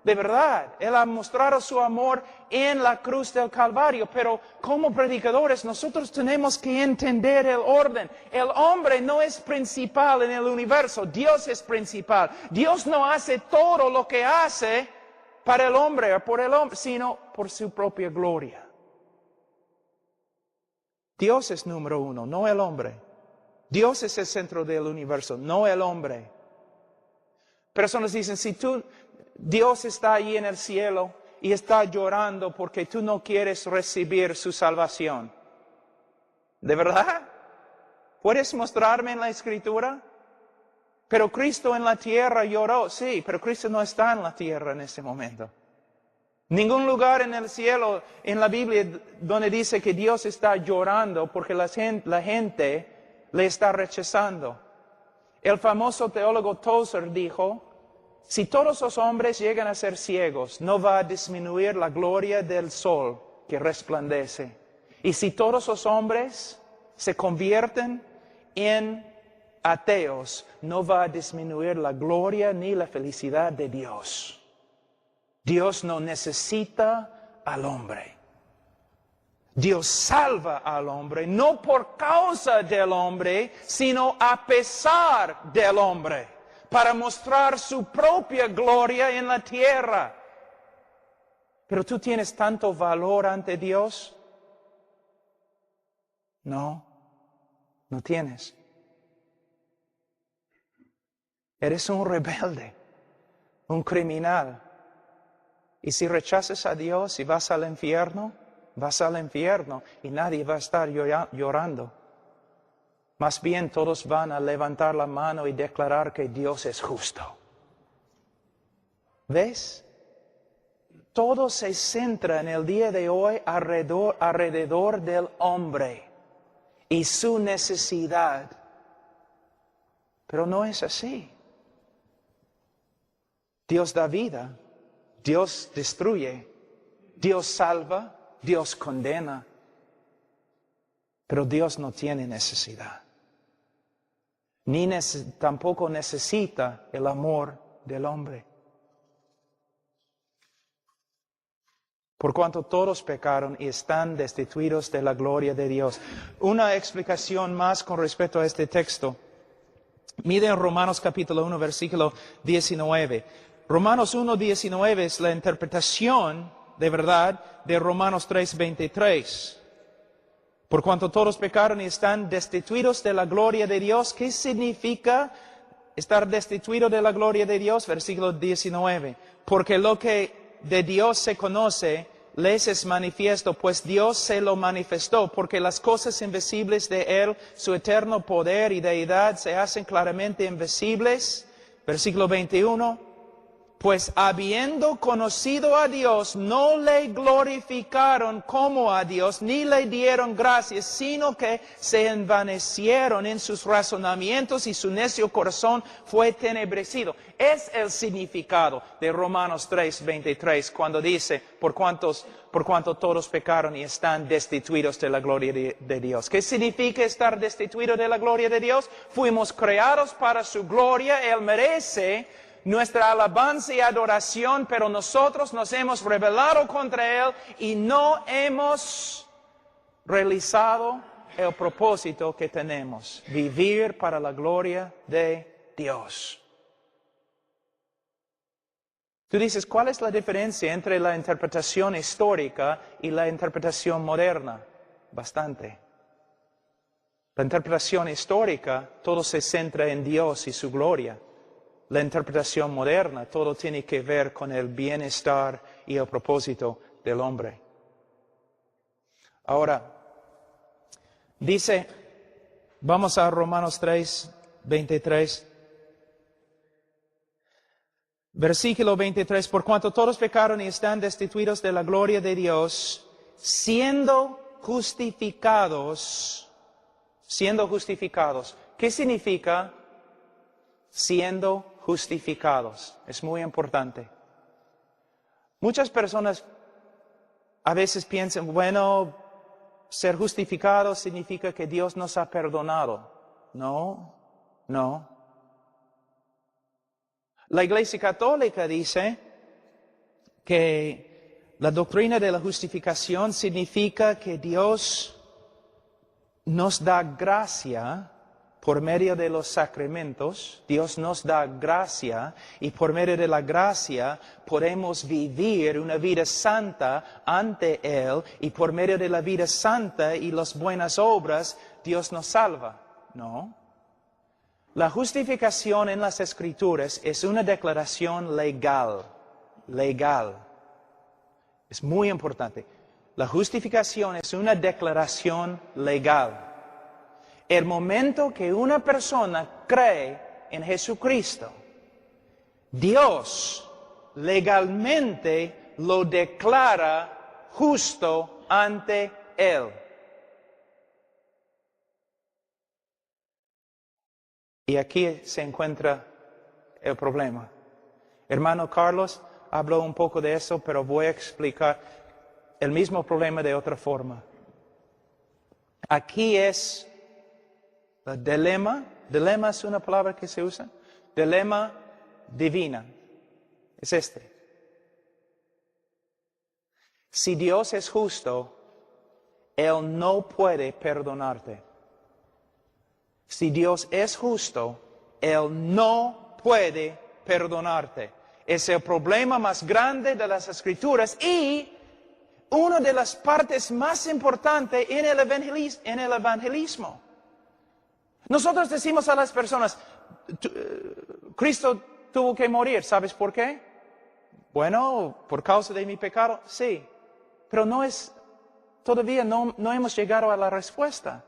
De verdad, Él ha mostrado su amor en la cruz del Calvario, pero como predicadores nosotros tenemos que entender el orden. El hombre no es principal en el universo, Dios es principal. Dios no hace todo lo que hace para el hombre o por el hombre, sino por su propia gloria. Dios es número uno, no el hombre. Dios es el centro del universo, no el hombre. Personas dicen, si Dios está ahí en el cielo y está llorando porque tú no quieres recibir su salvación. ¿De verdad? ¿Puedes mostrarme en la Escritura? Pero Cristo en la tierra lloró. Sí, pero Cristo no está en la tierra en ese momento. Ningún lugar en el cielo, en la Biblia, donde dice que Dios está llorando porque la gente le está rechazando. El famoso teólogo Tozer dijo, si todos los hombres llegan a ser ciegos, no va a disminuir la gloria del sol que resplandece. Y si todos los hombres se convierten en ateos, no va a disminuir la gloria ni la felicidad de Dios. Dios no necesita al hombre. Dios salva al hombre, no por causa del hombre, sino a pesar del hombre, para mostrar su propia gloria en la tierra. Pero tú tienes tanto valor ante Dios. No tienes. Eres un rebelde, un criminal. Y si rechazas a Dios y vas al infierno y nadie va a estar llorando. Más bien todos van a levantar la mano y declarar que Dios es justo. ¿Ves? Todo se centra en el día de hoy alrededor del hombre y su necesidad. Pero no es así. Dios da vida, Dios destruye, Dios salva, Dios condena. Pero Dios no tiene necesidad. Tampoco necesita el amor del hombre. Por cuanto todos pecaron y están destituidos de la gloria de Dios. Una explicación más con respecto a este texto. Mire en Romanos capítulo 1, versículo 19. Romanos 1, 19 es la interpretación de verdad de Romanos 3, 23. Por cuanto todos pecaron y están destituidos de la gloria de Dios. ¿Qué significa estar destituido de la gloria de Dios? Versículo 19. Porque lo que de Dios se conoce, les es manifiesto, pues Dios se lo manifestó, porque las cosas invisibles de Él, su eterno poder y deidad, se hacen claramente invisibles. Versículo 21. Pues habiendo conocido a Dios, no le glorificaron como a Dios, ni le dieron gracias, sino que se envanecieron en sus razonamientos y su necio corazón fue tenebrecido. Es el significado de Romanos 3, 23, cuando dice, por cuanto todos pecaron y están destituidos de la gloria de Dios. ¿Qué significa estar destituido de la gloria de Dios? Fuimos creados para su gloria, Él merece nuestra alabanza y adoración, pero nosotros nos hemos rebelado contra Él y no hemos realizado el propósito que tenemos, vivir para la gloria de Dios. Tú dices, ¿cuál es la diferencia entre la interpretación histórica y la interpretación moderna? Bastante. La interpretación histórica, todo se centra en Dios y su gloria. La interpretación moderna, todo tiene que ver con el bienestar y el propósito del hombre. Ahora, dice, vamos a Romanos 3, 23. Versículo 23, por cuanto todos pecaron y están destituidos de la gloria de Dios, siendo justificados. ¿Qué significa siendo justificados? Es muy importante. Muchas personas a veces piensan, bueno, ser justificado significa que Dios nos ha perdonado. No. La Iglesia Católica dice que la doctrina de la justificación significa que Dios nos da gracia por medio de los sacramentos. Dios nos da gracia y por medio de la gracia podemos vivir una vida santa ante Él y por medio de la vida santa y las buenas obras Dios nos salva. No. La justificación en las Escrituras es una declaración legal. Es muy importante. La justificación es una declaración legal. El momento que una persona cree en Jesucristo, Dios legalmente lo declara justo ante Él. Y aquí se encuentra el problema. Hermano Carlos habló un poco de eso, pero voy a explicar el mismo problema de otra forma. Aquí es el dilema. Dilema es una palabra que se usa. Dilema divina. Es este. Si Dios es justo, Él no puede perdonarte. Si Dios es justo, Él no puede perdonarte. Es el problema más grande de las Escrituras y una de las partes más importantes en el evangelismo. Nosotros decimos a las personas, Cristo tuvo que morir, ¿sabes por qué? Bueno, por causa de mi pecado, sí. Pero todavía no hemos llegado a la respuesta.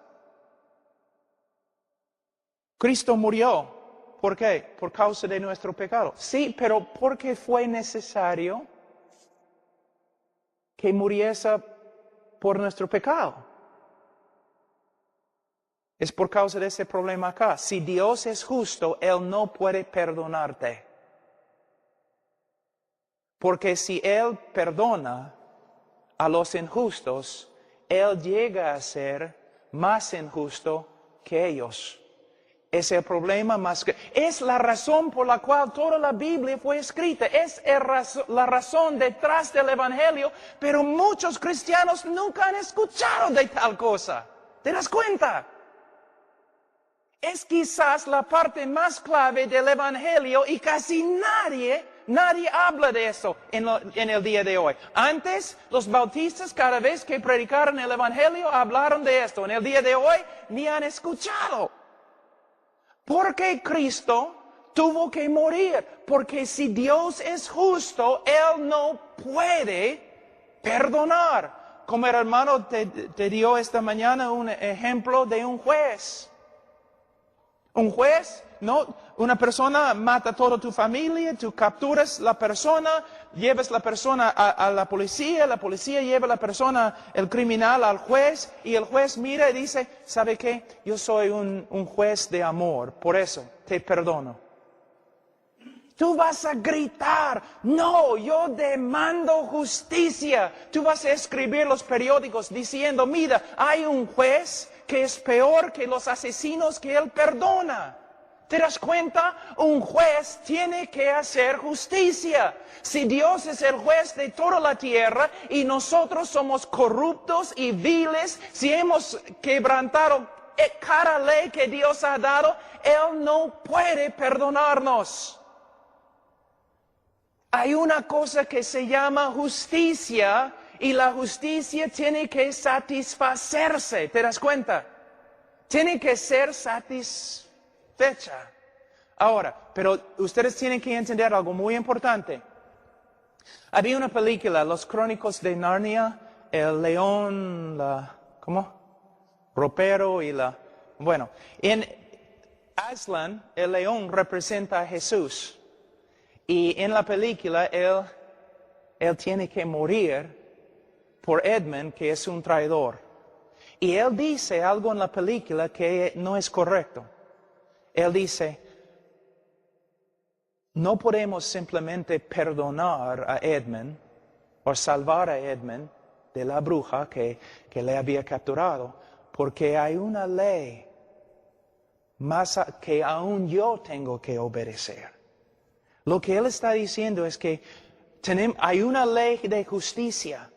Cristo murió. ¿Por qué? Por causa de nuestro pecado. Sí, pero ¿por qué fue necesario que muriese por nuestro pecado? Es por causa de ese problema acá. Si Dios es justo, Él no puede perdonarte. Porque si Él perdona a los injustos, Él llega a ser más injusto que ellos. Es el problema más que... Es la razón por la cual toda la Biblia fue escrita. Es la razón detrás del Evangelio, pero muchos cristianos nunca han escuchado de tal cosa. ¿Te das cuenta? Es quizás la parte más clave del Evangelio y casi nadie habla de eso en el día de hoy. Antes, los bautistas cada vez que predicaron el Evangelio hablaron de esto. En el día de hoy, ni han escuchado. Porque Cristo tuvo que morir. Porque si Dios es justo, Él no puede perdonar. Como el hermano te dio esta mañana un ejemplo de un juez. Un juez, no, una persona mata a toda tu familia, tú capturas la persona, llevas la persona a la policía lleva a la persona, el criminal, al juez, y el juez mira y dice, ¿sabe qué? Yo soy un juez de amor, por eso te perdono. Tú vas a gritar, no, yo demando justicia. Tú vas a escribir los periódicos diciendo, mira, hay un juez que es peor que los asesinos que Él perdona. ¿Te das cuenta? Un juez tiene que hacer justicia. Si Dios es el juez de toda la tierra y nosotros somos corruptos y viles, si hemos quebrantado cada ley que Dios ha dado, Él no puede perdonarnos. Hay una cosa que se llama justicia y la justicia tiene que satisfacerse. ¿Te das cuenta? Tiene que ser satisfecha. Ahora, pero ustedes tienen que entender algo muy importante. Había una película, Los Crónicos de Narnia, el león, ropero y bueno, en Aslan, el león representa a Jesús. Y en la película, él tiene que morir por Edmund, que es un traidor. Y él dice algo en la película que no es correcto. Él dice, no podemos simplemente perdonar a Edmund o salvar a Edmund de la bruja que le había capturado, porque hay una ley más que aún yo tengo que obedecer. Lo que él está diciendo es que hay una ley de justicia.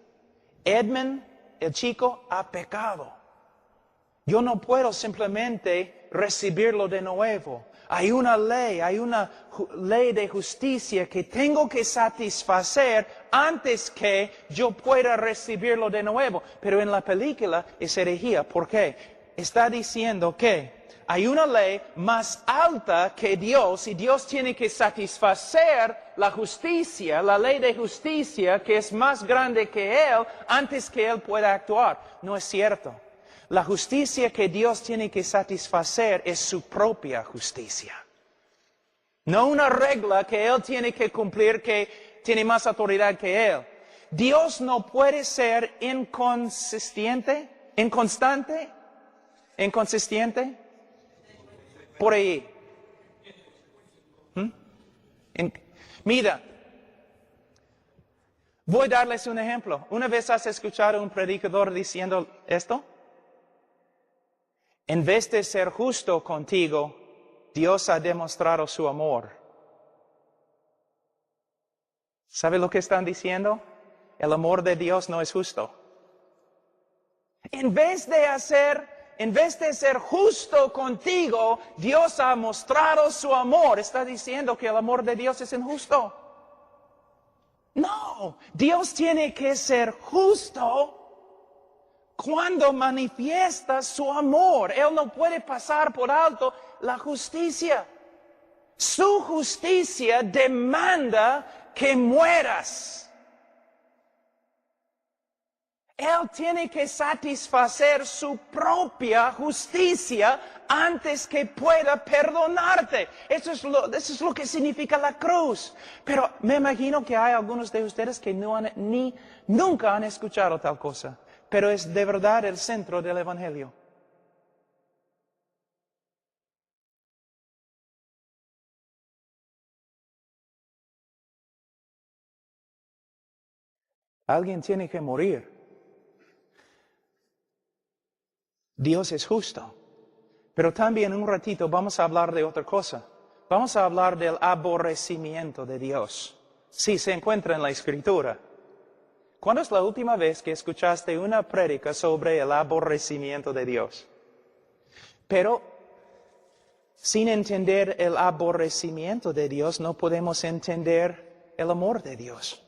Edmund, el chico, ha pecado. Yo no puedo simplemente recibirlo de nuevo. Hay una ley de justicia que tengo que satisfacer antes que yo pueda recibirlo de nuevo. Pero en la película es herejía. ¿Por qué? Está diciendo que hay una ley más alta que Dios y Dios tiene que satisfacer la justicia, la ley de justicia que es más grande que Él antes que Él pueda actuar. No es cierto. La justicia que Dios tiene que satisfacer es su propia justicia. No una regla que Él tiene que cumplir que tiene más autoridad que Él. Dios no puede ser inconsistente. Por ahí. Mira, voy a darles un ejemplo. ¿Una vez has escuchado a un predicador diciendo esto? En vez de ser justo contigo, Dios ha demostrado su amor. ¿Sabe lo que están diciendo? El amor de Dios no es justo. En vez de ser justo contigo, Dios ha mostrado su amor. Está diciendo que el amor de Dios es injusto. No, Dios tiene que ser justo cuando manifiesta su amor. Él no puede pasar por alto la justicia. Su justicia demanda que mueras. Él tiene que satisfacer su propia justicia antes que pueda perdonarte. Eso es lo que significa la cruz. Pero me imagino que hay algunos de ustedes que nunca han escuchado tal cosa. Pero es de verdad el centro del Evangelio. Alguien tiene que morir. Dios es justo. Pero también en un ratito vamos a hablar de otra cosa. Vamos a hablar del aborrecimiento de Dios. Sí, se encuentra en la Escritura. ¿Cuándo es la última vez que escuchaste una prédica sobre el aborrecimiento de Dios? Pero sin entender el aborrecimiento de Dios no podemos entender el amor de Dios.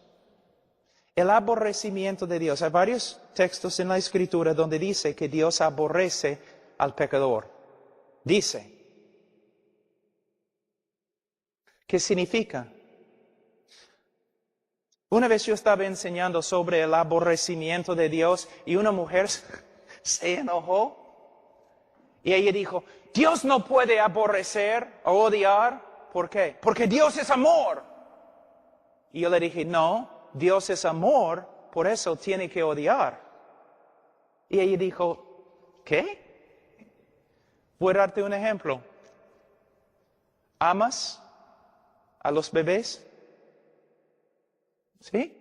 El aborrecimiento de Dios. Hay varios textos en la Escritura donde dice que Dios aborrece al pecador. Dice. ¿Qué significa? Una vez yo estaba enseñando sobre el aborrecimiento de Dios y una mujer se enojó y ella dijo, Dios no puede aborrecer o odiar. ¿Por qué? Porque Dios es amor. Y yo le dije, no. Dios es amor, por eso tiene que odiar. Y ella dijo, ¿qué? Voy a darte un ejemplo. ¿Amas a los bebés? ¿Sí?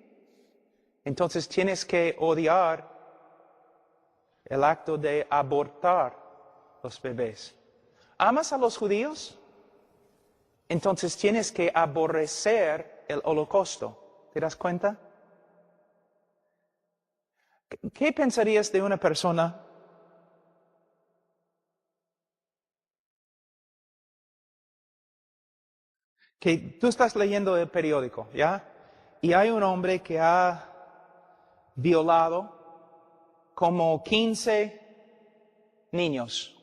Entonces tienes que odiar el acto de abortar los bebés. ¿Amas a los judíos? Entonces tienes que aborrecer el holocausto. ¿Te das cuenta? ¿Qué pensarías de una persona que tú estás leyendo el periódico, ¿ya? Y hay un hombre que ha violado como 15 niños.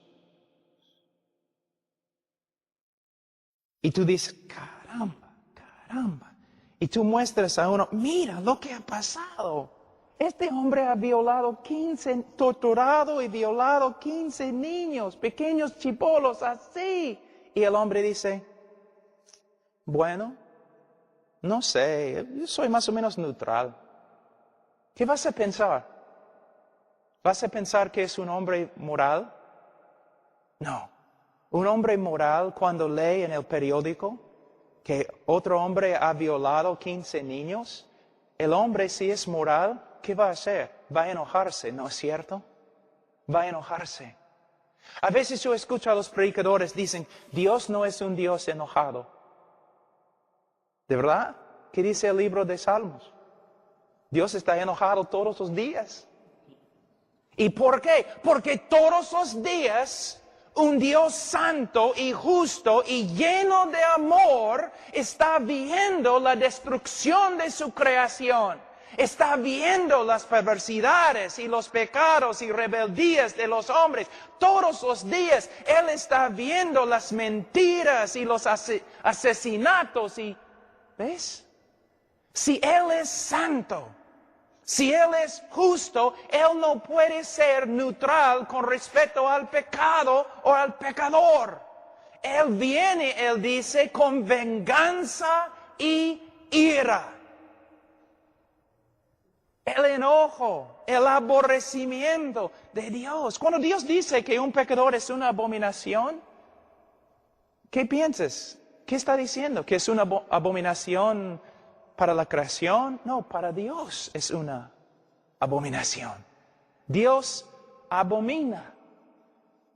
Y tú dices, caramba. Y tú muestras a uno, mira lo que ha pasado. Este hombre ha torturado y violado 15 niños, pequeños chibolos, así. Y el hombre dice, bueno, no sé, yo soy más o menos neutral. ¿Qué vas a pensar? ¿Vas a pensar que es un hombre moral? No. Un hombre moral cuando lee en el periódico que otro hombre ha violado 15 niños, el hombre si es moral, ¿qué va a hacer? Va a enojarse, ¿no es cierto? Va a enojarse. A veces yo escucho a los predicadores dicen, Dios no es un Dios enojado. ¿De verdad? ¿Qué dice el libro de Salmos? Dios está enojado todos los días. ¿Y por qué? Porque todos los días un Dios santo y justo y lleno de amor está viendo la destrucción de su creación. Está viendo las perversidades y los pecados y rebeldías de los hombres. Todos los días Él está viendo las mentiras y los asesinatos. ¿Ves? Si Él es santo, si Él es justo, Él no puede ser neutral con respecto al pecado o al pecador. Él viene, Él dice, con venganza y ira. El enojo, el aborrecimiento de Dios. Cuando Dios dice que un pecador es una abominación, ¿qué piensas? ¿Qué está diciendo? ¿Que es una abominación para la creación? No, para Dios es una abominación. Dios abomina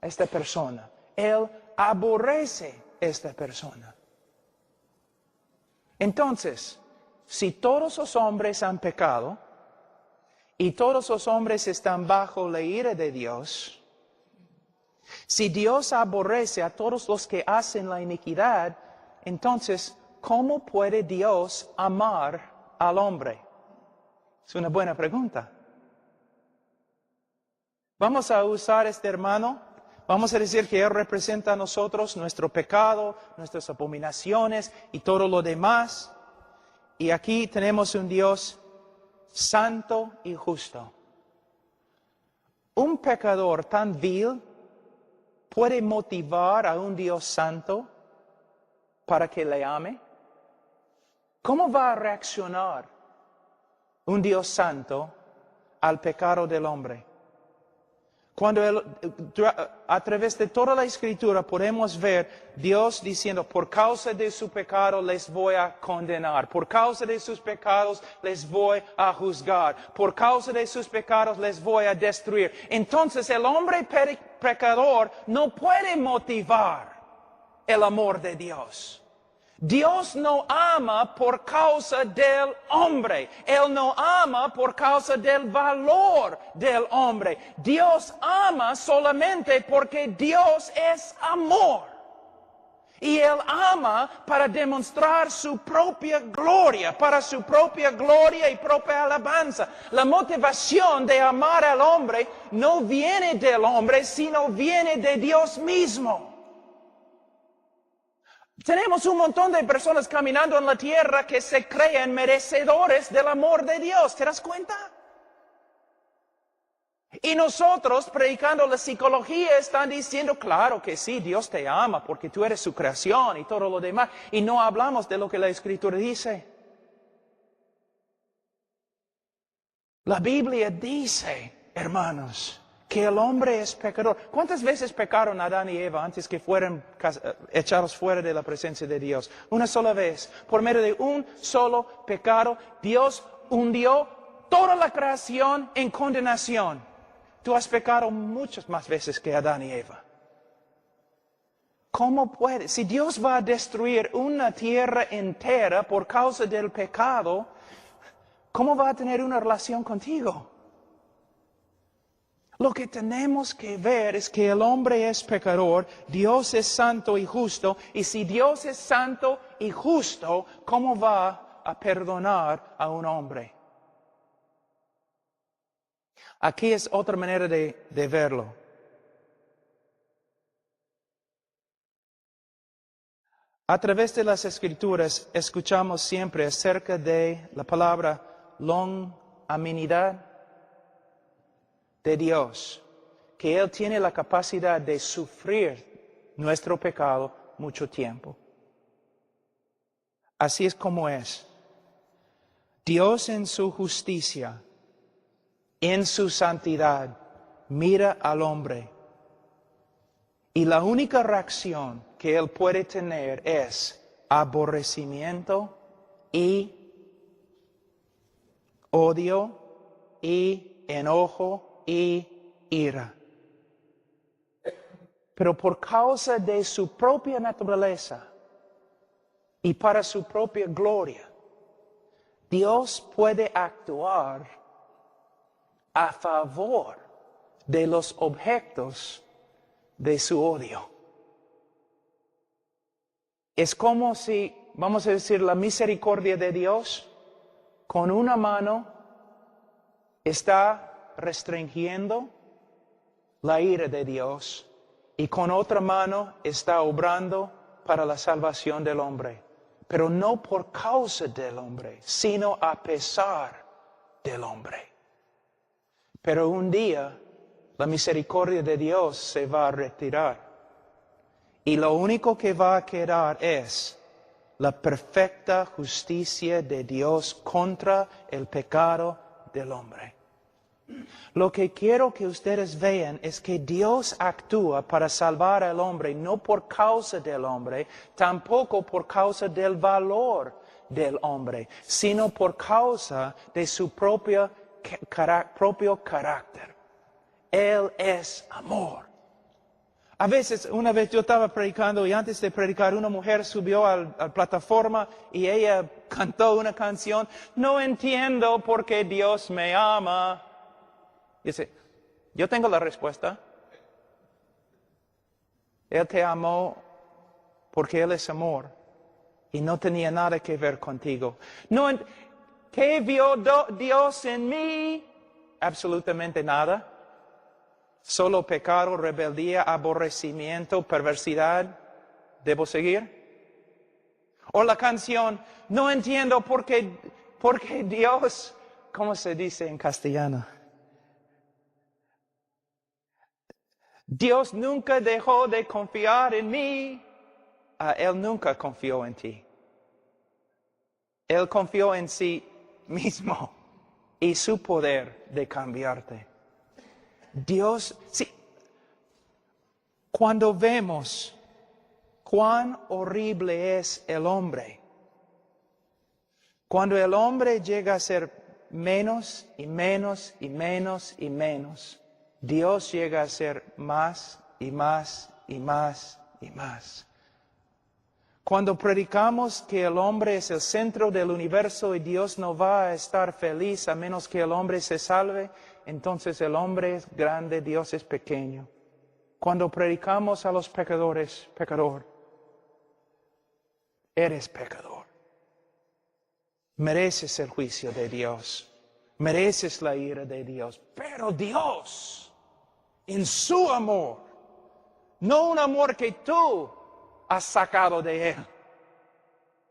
a esta persona. Él aborrece a esta persona. Entonces, si todos los hombres han pecado y todos los hombres están bajo la ira de Dios, si Dios aborrece a todos los que hacen la iniquidad, entonces, ¿cómo puede Dios amar al hombre? Es una buena pregunta. Vamos a usar este hermano, Vamos a decir que Él representa a nosotros nuestro pecado, nuestras abominaciones y todo lo demás. Y aquí tenemos un Dios santo y justo. Un pecador tan vil puede motivar a un Dios santo para que le ame. ¿Cómo va a reaccionar un Dios santo al pecado del hombre? Cuando a través de toda la Escritura podemos ver Dios diciendo, por causa de su pecado les voy a condenar, por causa de sus pecados les voy a juzgar, por causa de sus pecados les voy a destruir. Entonces el hombre pecador no puede motivar el amor de Dios. Dios no ama por causa del hombre. Él no ama por causa del valor del hombre. Dios ama solamente porque Dios es amor. Y Él ama para demostrar su propia gloria, para su propia gloria y propia alabanza. La motivación de amar al hombre no viene del hombre, sino viene de Dios mismo. Tenemos un montón de personas caminando en la tierra que se creen merecedores del amor de Dios. ¿Te das cuenta? Y nosotros, predicando la psicología, están diciendo, claro que sí, Dios te ama porque tú eres su creación y todo lo demás. Y no hablamos de lo que la Escritura dice. La Biblia dice, hermanos, que el hombre es pecador. ¿Cuántas veces pecaron Adán y Eva antes que fueran echados fuera de la presencia de Dios? Una sola vez. Por medio de un solo pecado, Dios hundió toda la creación en condenación. Tú has pecado muchas más veces que Adán y Eva. ¿Cómo puede? Si Dios va a destruir una tierra entera por causa del pecado, ¿cómo va a tener una relación contigo? Lo que tenemos que ver es que el hombre es pecador, Dios es santo y justo, y si Dios es santo y justo, ¿cómo va a perdonar a un hombre? Aquí es otra manera de verlo. A través de las Escrituras escuchamos siempre acerca de la palabra longanimidad de Dios, que Él tiene la capacidad de sufrir nuestro pecado mucho tiempo. Así es como es. Dios en su justicia, en su santidad, mira al hombre. Y la única reacción que Él puede tener es aborrecimiento y odio y enojo y ira. Pero por causa de su propia naturaleza y para su propia gloria, Dios puede actuar a favor de los objetos de su odio. Es como si, vamos a decir, la misericordia de Dios con una mano está restringiendo la ira de Dios y con otra mano está obrando para la salvación del hombre, pero no por causa del hombre, sino a pesar del hombre. Pero un día la misericordia de Dios se va a retirar y lo único que va a quedar es la perfecta justicia de Dios contra el pecado del hombre. Lo que quiero que ustedes vean es que Dios actúa para salvar al hombre, no por causa del hombre, tampoco por causa del valor del hombre, sino por causa de su propio carácter. Él es amor. A veces, una vez yo estaba predicando y antes de predicar una mujer subió a la plataforma y ella cantó una canción, no entiendo por qué Dios me ama. Dice, yo tengo la respuesta. Él te amó porque Él es amor y no tenía nada que ver contigo. ¿Qué vio Dios en mí? Absolutamente nada. Solo pecado, rebeldía, aborrecimiento, perversidad. ¿Debo seguir? O la canción, no entiendo por qué Dios, ¿cómo se dice en castellano? Dios nunca dejó de confiar en mí. Él nunca confió en ti. Él confió en sí mismo y su poder de cambiarte. Dios, sí, cuando vemos cuán horrible es el hombre, cuando el hombre llega a ser menos y menos y menos y menos, Dios llega a ser más y más y más y más. Cuando predicamos que el hombre es el centro del universo y Dios no va a estar feliz a menos que el hombre se salve, entonces el hombre es grande, Dios es pequeño. Cuando predicamos a los pecadores, pecador, eres pecador. Mereces el juicio de Dios, mereces la ira de Dios, pero Dios, en su amor, no un amor que tú has sacado de Él.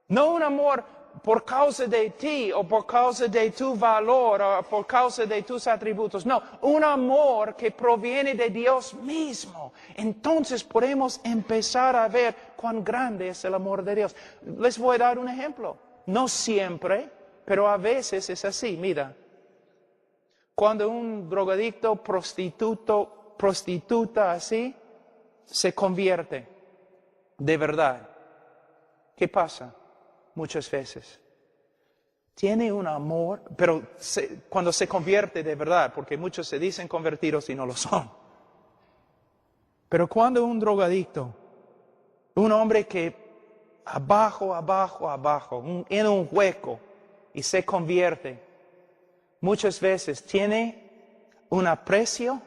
No un amor por causa de ti o por causa de tu valor o por causa de tus atributos. No, un amor que proviene de Dios mismo. Entonces podemos empezar a ver cuán grande es el amor de Dios. Les voy a dar un ejemplo. No siempre, pero a veces es así. Mira, cuando un drogadicto, prostituta así, se convierte de verdad, ¿qué pasa? Muchas veces tiene un amor, pero cuando se convierte de verdad, porque muchos se dicen convertidos y no lo son. Pero cuando un drogadicto, un hombre que abajo, en un hueco y se convierte, muchas veces tiene un aprecio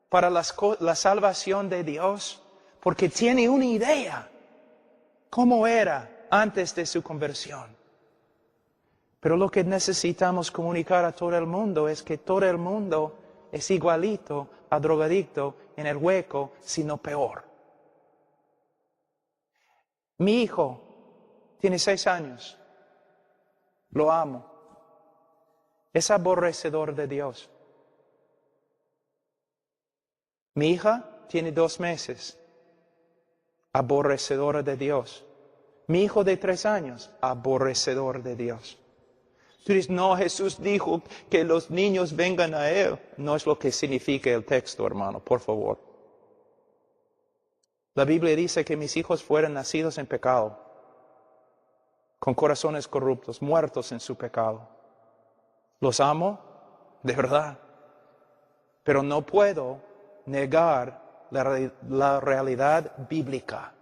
para la salvación de Dios, porque tiene una idea cómo era antes de su conversión. Pero lo que necesitamos comunicar a todo el mundo es que todo el mundo es igualito a drogadicto en el hueco, sino peor. Mi hijo tiene 6 años. Lo amo. Es aborrecedor de Dios. Mi hija tiene 2 meses. Aborrecedora de Dios. Mi hijo de 3 años, aborrecedor de Dios. Tú dices, no, Jesús dijo que los niños vengan a Él. No es lo que significa el texto, hermano, por favor. La Biblia dice que mis hijos fueron nacidos en pecado, con corazones corruptos, muertos en su pecado. Los amo, de verdad, pero no puedo negar la realidad bíblica.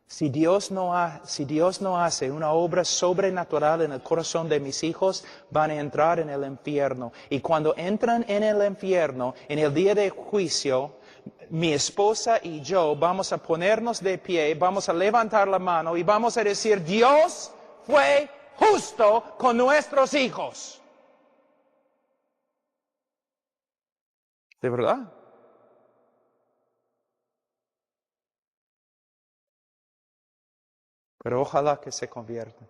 Si Dios no hace una obra sobrenatural en el corazón de mis hijos, van a entrar en el infierno. Y cuando entran en el infierno, en el día de juicio, mi esposa y yo vamos a ponernos de pie, vamos a levantar la mano y vamos a decir, Dios fue justo con nuestros hijos. ¿De verdad? Pero ojalá que se conviertan.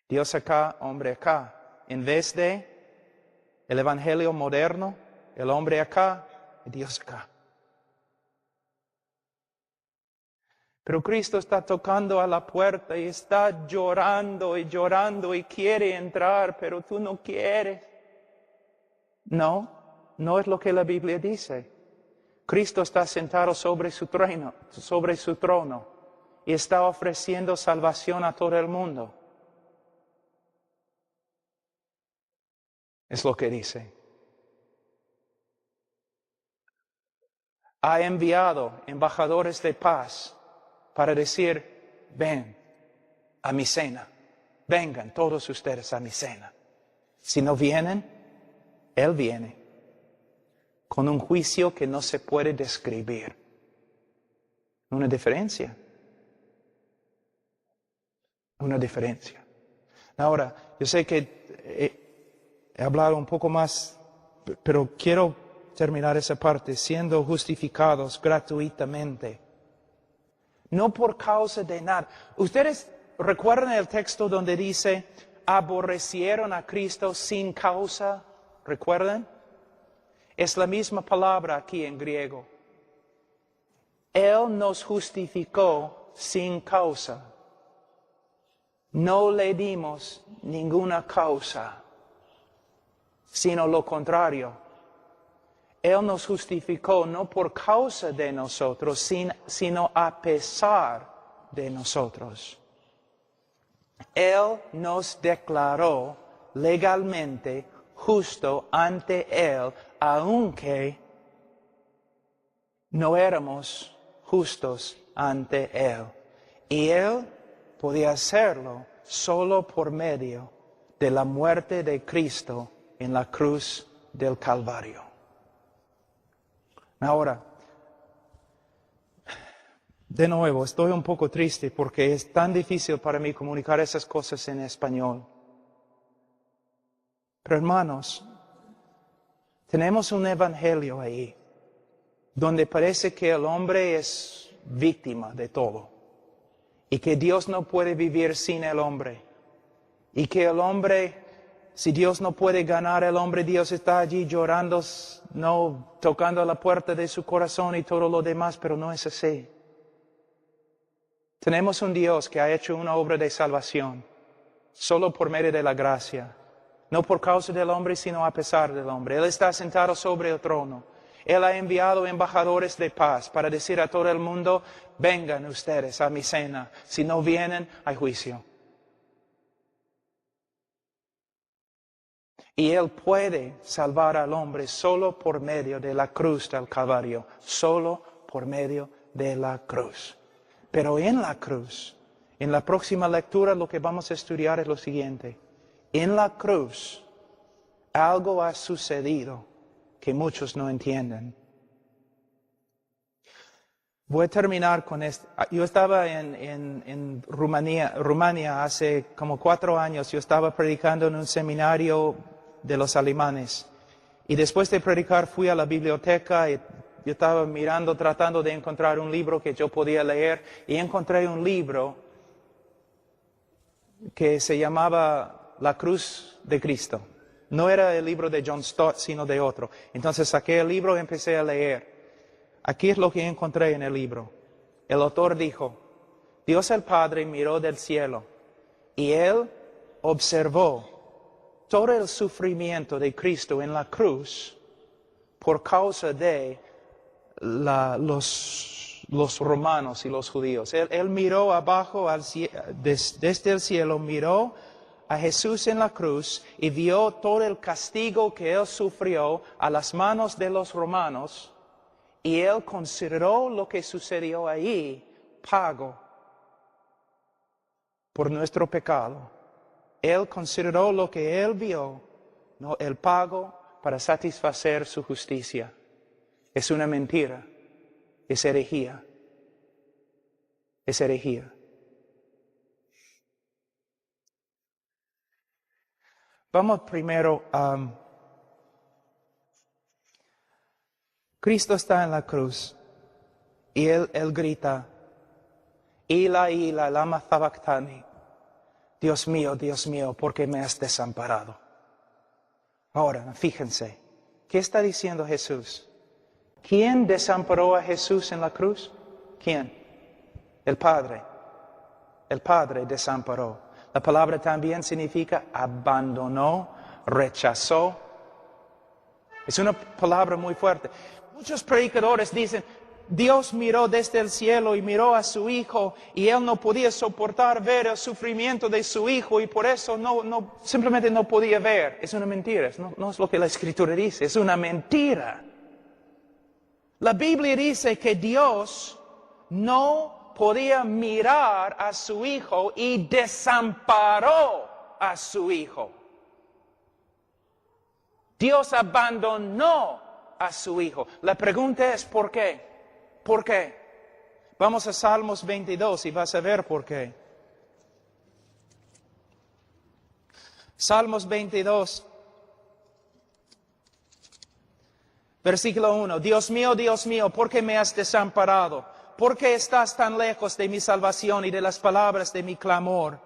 Dios acá, hombre acá. En vez de el evangelio moderno, el hombre acá, Dios acá. Pero Cristo está tocando a la puerta y está llorando y quiere entrar, pero tú no quieres. No es lo que la Biblia dice. Cristo está sentado sobre su trono y está ofreciendo salvación a todo el mundo. Es lo que dice. Ha enviado embajadores de paz para decir, ven a mi cena, vengan todos ustedes a mi cena. Si no vienen, Él viene con un juicio que no se puede describir. Una diferencia. Una diferencia. Ahora, yo sé que He hablado un poco más, pero quiero terminar esa parte, siendo justificados gratuitamente. No por causa de nada. Ustedes recuerdan el texto donde dice, aborrecieron a Cristo sin causa. ¿Recuerdan? Es la misma palabra aquí en griego. Él nos justificó sin causa. No le dimos ninguna causa, sino lo contrario. Él nos justificó no por causa de nosotros, sino a pesar de nosotros. Él nos declaró legalmente justo ante Él, aunque no éramos justos ante Él. Y Él podía hacerlo solo por medio de la muerte de Cristo en la cruz del Calvario. Ahora, de nuevo, estoy un poco triste porque es tan difícil para mí comunicar esas cosas en español. Pero hermanos, tenemos un evangelio ahí, donde parece que el hombre es víctima de todo, y que Dios no puede vivir sin el hombre, y que el hombre, si Dios no puede ganar el hombre, Dios está allí llorando, no tocando la puerta de su corazón y todo lo demás, pero no es así. Tenemos un Dios que ha hecho una obra de salvación, solo por medio de la gracia, no por causa del hombre, sino a pesar del hombre. Él está sentado sobre el trono. Él ha enviado embajadores de paz para decir a todo el mundo, vengan ustedes a mi cena. Si no vienen, hay juicio. Y Él puede salvar al hombre solo por medio de la cruz del Calvario, solo por medio de la cruz. Pero en la cruz, en la próxima lectura lo que vamos a estudiar es lo siguiente. En la cruz, algo ha sucedido que muchos no entienden. Voy a terminar con esto. Yo estaba en Rumania hace como 4 años. Yo estaba predicando en un seminario de los alemanes. Y después de predicar fui a la biblioteca y yo estaba mirando, tratando de encontrar un libro que yo podía leer. Y encontré un libro que se llamaba La Cruz de Cristo. No era el libro de John Stott, sino de otro. Entonces saqué el libro y empecé a leer. Aquí es lo que encontré en el libro. El autor dijo, Dios el Padre miró del cielo y Él observó todo el sufrimiento de Cristo en la cruz por causa de los romanos y los judíos. Él miró abajo, desde el cielo, miró a Jesús en la cruz y vio todo el castigo que Él sufrió a las manos de los romanos. Y Él consideró lo que sucedió ahí pago por nuestro pecado. Él consideró lo que Él vio, no el pago para satisfacer su justicia. Es una mentira, es herejía, es herejía. Vamos primero a... Cristo está en la cruz y Él grita, Ila, Ila, lama sabactani. Dios mío, ¿por qué me has desamparado? Ahora, fíjense, ¿qué está diciendo Jesús? ¿Quién desamparó a Jesús en la cruz? ¿Quién? El Padre. El Padre desamparó. La palabra también significa abandonó, rechazó. Es una palabra muy fuerte. Muchos predicadores dicen, Dios miró desde el cielo y miró a su Hijo y Él no podía soportar ver el sufrimiento de su Hijo y por eso simplemente no podía ver. Es una mentira, no es lo que la Escritura dice, es una mentira. La Biblia dice que Dios no podía mirar a su Hijo y desamparó a su Hijo. Dios abandonó a su Hijo. La pregunta es ¿por qué? ¿Por qué? Vamos a Salmos 22 y vas a ver por qué. Salmos 22. Versículo 1. Dios mío, ¿por qué me has desamparado? ¿Por qué estás tan lejos de mi salvación y de las palabras de mi clamor?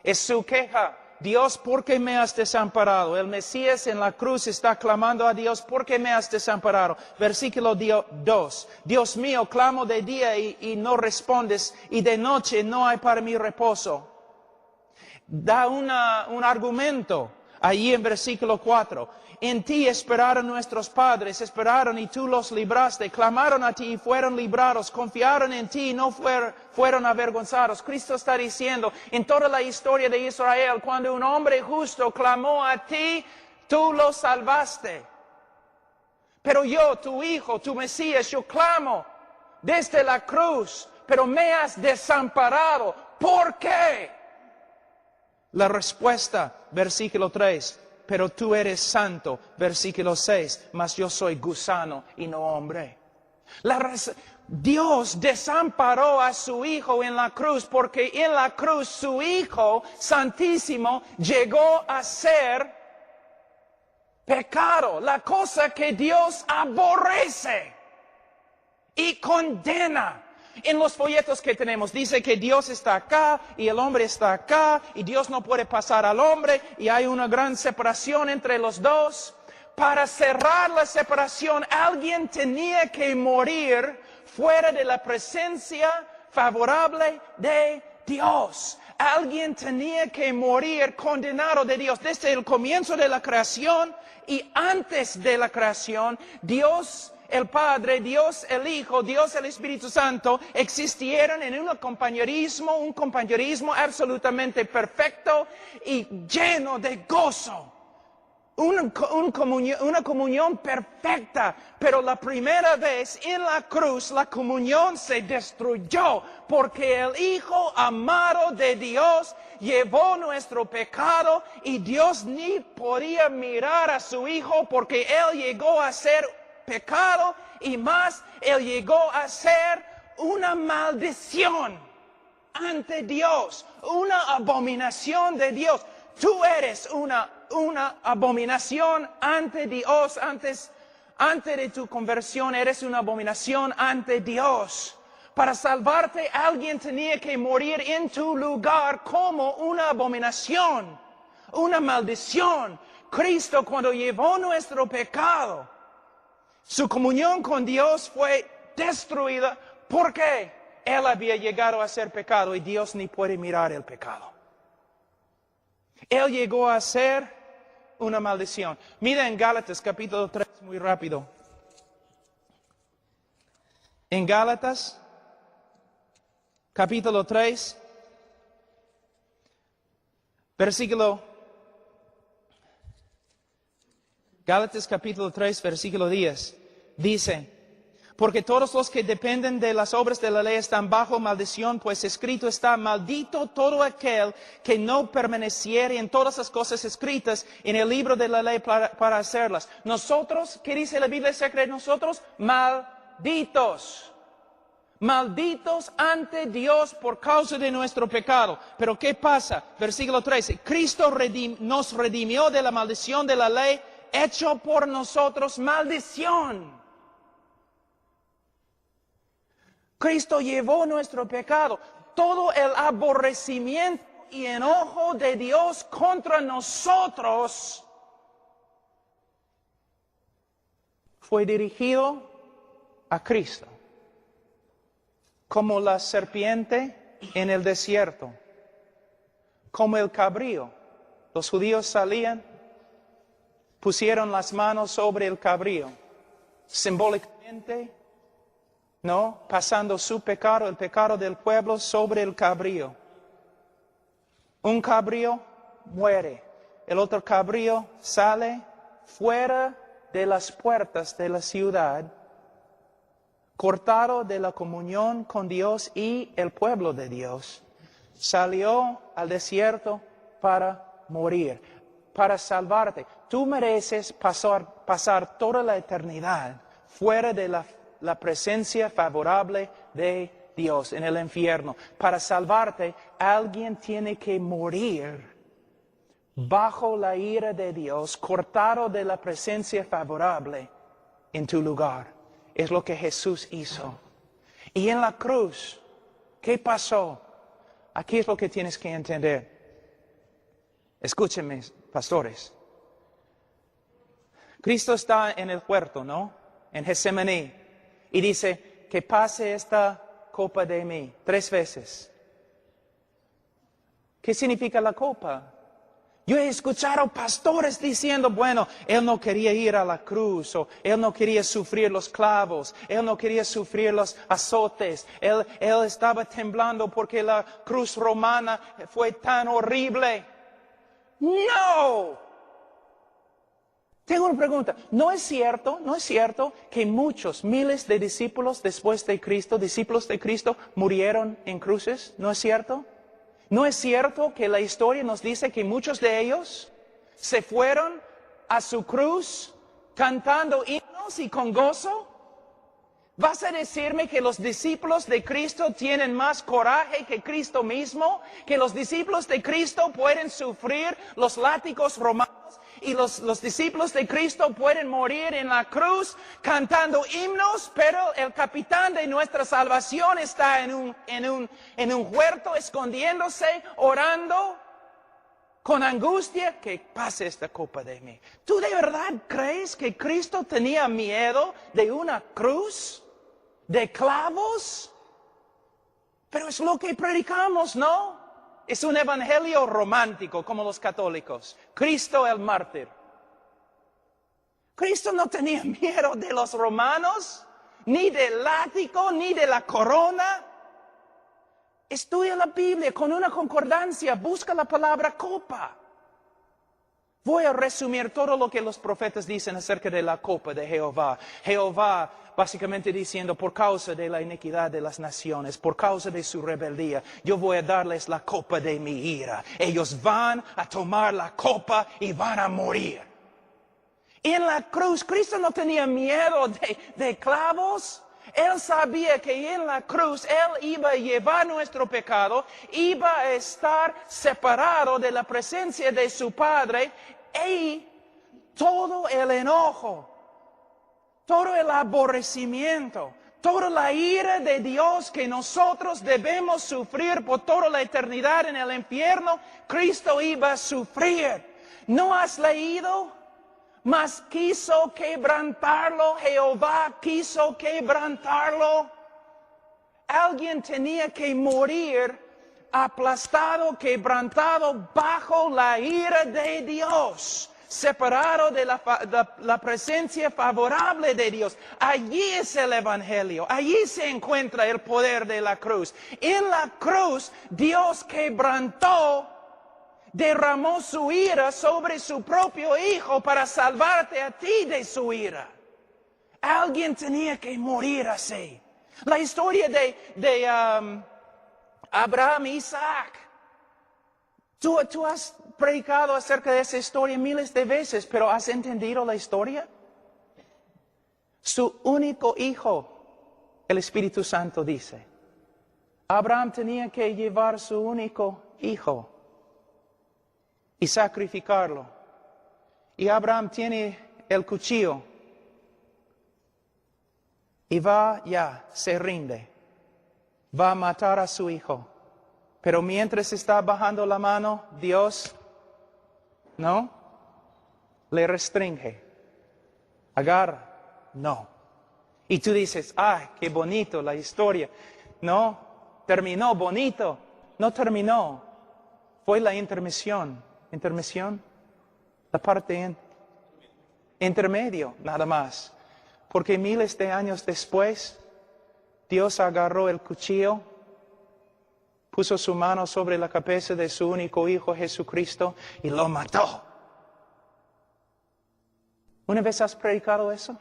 Es su queja. Dios, ¿por qué me has desamparado? El Mesías en la cruz está clamando a Dios, ¿por qué me has desamparado? Versículo 2. Dios mío, clamo de día y no respondes, y de noche no hay para mí reposo. Da un argumento ahí en versículo 4. En ti esperaron nuestros padres, esperaron y tú los libraste, clamaron a ti y fueron librados, confiaron en ti y no fueron avergonzados. Cristo está diciendo, en toda la historia de Israel, cuando un hombre justo clamó a ti, tú lo salvaste. Pero yo, tu Hijo, tu Mesías, yo clamo desde la cruz, pero me has desamparado. ¿Por qué? La respuesta, versículo 3. Pero tú eres santo, versículo 6, mas yo soy gusano y no hombre. Dios desamparó a su Hijo en la cruz, porque en la cruz su Hijo santísimo llegó a ser pecado, la cosa que Dios aborrece y condena. En los folletos que tenemos dice que Dios está acá y el hombre está acá y Dios no puede pasar al hombre y hay una gran separación entre los dos. Para cerrar la separación, alguien tenía que morir fuera de la presencia favorable de Dios. Alguien tenía que morir condenado de Dios. Desde el comienzo de la creación y antes de la creación, Dios el Padre, Dios el Hijo, Dios el Espíritu Santo existieron en un compañerismo absolutamente perfecto y lleno de gozo. Una comunión perfecta, pero la primera vez en la cruz la comunión se destruyó porque el Hijo amado de Dios llevó nuestro pecado y Dios ni podía mirar a su Hijo porque Él llegó a ser pecado y más, Él llegó a ser una maldición ante Dios, una abominación de Dios. Tú eres una abominación ante Dios, antes de tu conversión eres una abominación ante Dios. Para salvarte alguien tenía que morir en tu lugar como una abominación, una maldición. Cristo cuando llevó nuestro pecado, su comunión con Dios fue destruida porque Él había llegado a ser pecado y Dios ni puede mirar el pecado. Él llegó a ser una maldición. Mira en Gálatas capítulo 3 muy rápido. En Gálatas capítulo 3, Gálatas capítulo 3, versículo 10, dice, porque todos los que dependen de las obras de la ley están bajo maldición, pues escrito está, maldito todo aquel que no permaneciere en todas las cosas escritas en el libro de la ley para hacerlas. Nosotros, ¿qué dice la Biblia secreta? Nosotros, malditos. Malditos ante Dios por causa de nuestro pecado. Pero ¿qué pasa? Versículo 13, Cristo nos redimió de la maldición de la ley, hecho por nosotros maldición. Cristo llevó nuestro pecado, todo el aborrecimiento y enojo de Dios contra nosotros fue dirigido a Cristo, como la serpiente en el desierto, como el cabrío. Los judíos salían, pusieron las manos sobre el cabrío, simbólicamente, ¿no? Pasando su pecado, el pecado del pueblo, sobre el cabrío. Un cabrío muere, el otro cabrío sale fuera de las puertas de la ciudad, cortado de la comunión con Dios y el pueblo de Dios. Salió al desierto para morir, para salvarte. Tú mereces pasar toda la eternidad fuera de la presencia favorable de Dios en el infierno. Para salvarte, alguien tiene que morir bajo la ira de Dios, cortado de la presencia favorable en tu lugar. Es lo que Jesús hizo. Y en la cruz, ¿qué pasó? Aquí es lo que tienes que entender. Escúchenme, pastores. Cristo está en el huerto, ¿no? En Getsemaní. Y dice, que pase esta copa de mí 3 veces. ¿Qué significa la copa? Yo he escuchado pastores diciendo, bueno, Él no quería ir a la cruz, o Él no quería sufrir los clavos, Él no quería sufrir los azotes, Él estaba temblando porque la cruz romana fue tan horrible. ¡No! Tengo una pregunta. ¿No es cierto que muchos, miles de discípulos después de Cristo, discípulos de Cristo, murieron en cruces? ¿No es cierto? ¿No es cierto que la historia nos dice que muchos de ellos se fueron a su cruz cantando himnos y con gozo? ¿Vas a decirme que los discípulos de Cristo tienen más coraje que Cristo mismo? ¿Que los discípulos de Cristo pueden sufrir los látigos romanos? Y los discípulos de Cristo pueden morir en la cruz cantando himnos, pero el capitán de nuestra salvación está en un huerto escondiéndose, orando con angustia, que pase esta copa de mí. ¿Tú de verdad crees que Cristo tenía miedo de una cruz? ¿De clavos? Pero es lo que predicamos, ¿no? Es un evangelio romántico, como los católicos. Cristo el mártir. Cristo no tenía miedo de los romanos, ni del látigo, ni de la corona. Estudia la Biblia con una concordancia, busca la palabra copa. Voy a resumir todo lo que los profetas dicen acerca de la copa de Jehová. Jehová básicamente diciendo, por causa de la iniquidad de las naciones, por causa de su rebeldía, yo voy a darles la copa de mi ira. Ellos van a tomar la copa y van a morir. Y en la cruz, Cristo no tenía miedo de clavos. Él sabía que en la cruz Él iba a llevar nuestro pecado, iba a estar separado de la presencia de su Padre, y todo el enojo, todo el aborrecimiento, toda la ira de Dios que nosotros debemos sufrir por toda la eternidad en el infierno, Cristo iba a sufrir. ¿No has leído? Mas quiso quebrantarlo, Jehová quiso quebrantarlo. Alguien tenía que morir aplastado, quebrantado bajo la ira de Dios, separado de la presencia favorable de Dios. Allí es el evangelio, allí se encuentra el poder de la cruz. En la cruz Dios quebrantó, derramó su ira sobre su propio Hijo para salvarte a ti de su ira. Alguien tenía que morir así. La historia de Abraham y Isaac. Tú has predicado acerca de esa historia miles de veces, pero ¿has entendido la historia? Su único hijo, el Espíritu Santo dice. Abraham tenía que llevar su único hijo y sacrificarlo. Y Abraham tiene el cuchillo y se rinde. Va a matar a su hijo. Pero mientras está bajando la mano, Dios, ¿no? Le restringe. Agarra. No. Y tú dices, ¡ay, qué bonito la historia! No, terminó bonito. No terminó. Fue la intermisión. ¿Intermisión? La parte intermedio, nada más. Porque miles de años después, Dios agarró el cuchillo, puso su mano sobre la cabeza de su único Hijo Jesucristo y lo mató. ¿Una vez has predicado eso?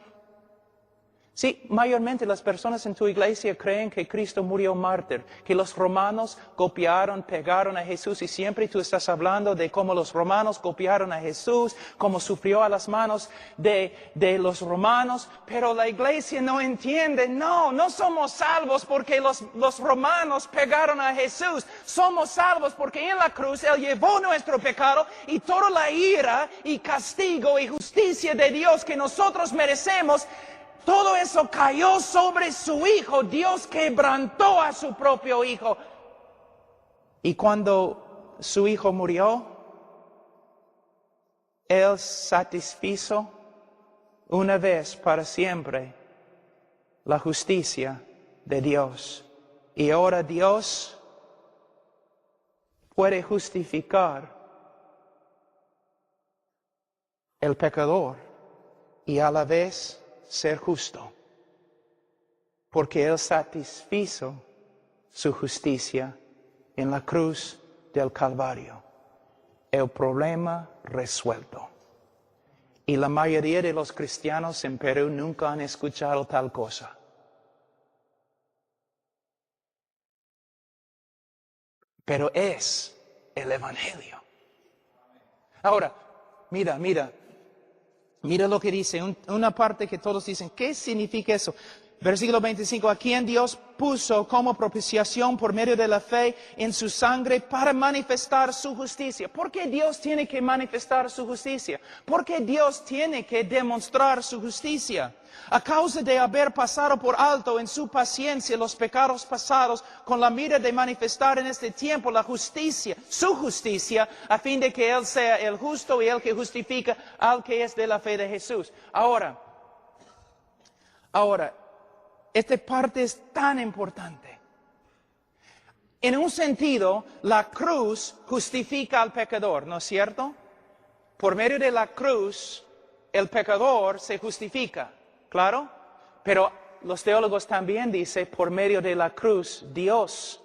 Sí, mayormente las personas en tu iglesia creen que Cristo murió mártir, que los romanos copiaron, pegaron a Jesús, y siempre tú estás hablando de cómo los romanos copiaron a Jesús, cómo sufrió a las manos de los romanos, pero la iglesia no entiende. No somos salvos porque los romanos pegaron a Jesús. Somos salvos porque en la cruz Él llevó nuestro pecado y toda la ira y castigo y justicia de Dios que nosotros merecemos. todo eso cayó sobre su hijo. Dios quebrantó a su propio hijo. Y cuando su hijo murió, Él satisfizo una vez para siempre la justicia de Dios. Y ahora Dios puede justificar el pecador y a la vez ser justo, porque Él satisfizo su justicia en la cruz del Calvario. El problema resuelto. Y la mayoría de los cristianos en Perú nunca han escuchado tal cosa. Pero es el Evangelio. Ahora, mira lo que dice, una parte que todos dicen, ¿qué significa eso? Versículo 25, a quien Dios puso como propiciación por medio de la fe en su sangre para manifestar su justicia. ¿Por qué Dios tiene que manifestar su justicia? ¿Por qué Dios tiene que demostrar su justicia? A causa de haber pasado por alto en su paciencia los pecados pasados, con la mira de manifestar en este tiempo la justicia, su justicia, a fin de que Él sea el justo y el que justifica al que es de la fe de Jesús. Ahora, esta parte es tan importante. En un sentido, la cruz justifica al pecador, ¿no es cierto? Por medio de la cruz, el pecador se justifica, ¿claro? Pero los teólogos también dicen, por medio de la cruz, Dios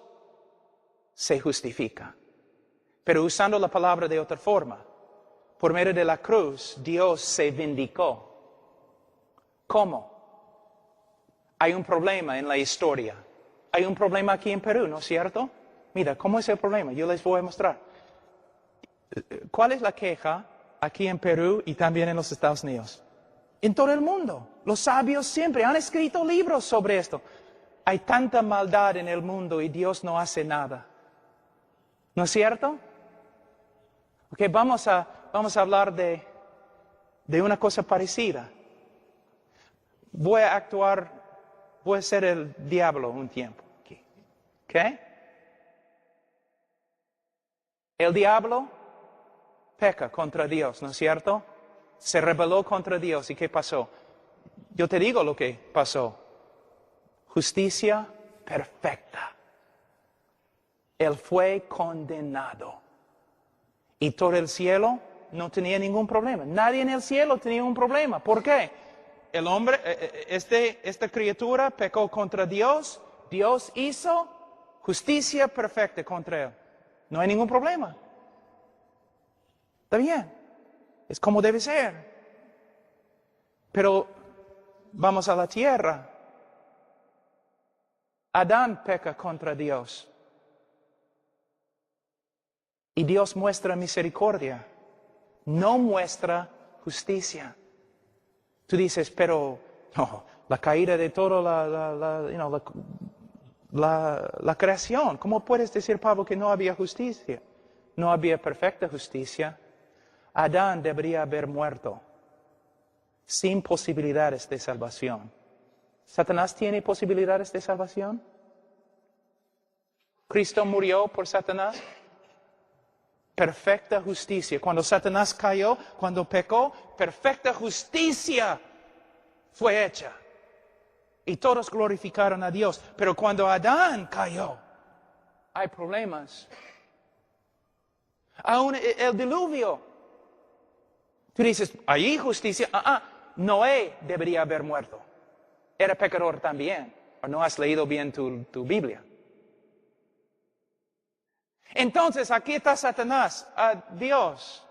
se justifica. Pero usando la palabra de otra forma, por medio de la cruz, Dios se vindicó. ¿Cómo? Hay un problema en la historia. Hay un problema aquí en Perú, ¿no es cierto? Mira, ¿cómo es el problema? Yo les voy a mostrar. ¿Cuál es la queja aquí en Perú y también en los Estados Unidos? En todo el mundo. Los sabios siempre han escrito libros sobre esto. Hay tanta maldad en el mundo y Dios no hace nada. ¿No es cierto? Ok, vamos a hablar de una cosa parecida. Voy a ser el diablo un tiempo aquí. ¿Ok? El diablo peca contra Dios, ¿no es cierto? Se rebeló contra Dios. ¿Y qué pasó? Yo te digo lo que pasó. Justicia perfecta. Él fue condenado. Y todo el cielo no tenía ningún problema. Nadie en el cielo tenía un problema. ¿Por qué? El hombre, esta criatura pecó contra Dios. Dios hizo justicia perfecta contra él. No hay ningún problema. Está bien. Es como debe ser. Pero vamos a la tierra. Adán peca contra Dios. Y Dios muestra misericordia. No muestra justicia. Tú dices, pero no, la caída de toda la creación. ¿Cómo puedes decir, Pablo, que no había justicia? No había perfecta justicia. Adán debería haber muerto sin posibilidades de salvación. ¿Satanás tiene posibilidades de salvación? ¿Cristo murió por Satanás? Perfecta justicia. Cuando Satanás cayó, cuando pecó, perfecta justicia fue hecha. Y todos glorificaron a Dios. Pero cuando Adán cayó, hay problemas. Aún el diluvio. Tú dices, ¿hay justicia? Noé debería haber muerto. Era pecador también. ¿O no has leído bien tu Biblia? Entonces, aquí está Satanás. Dios,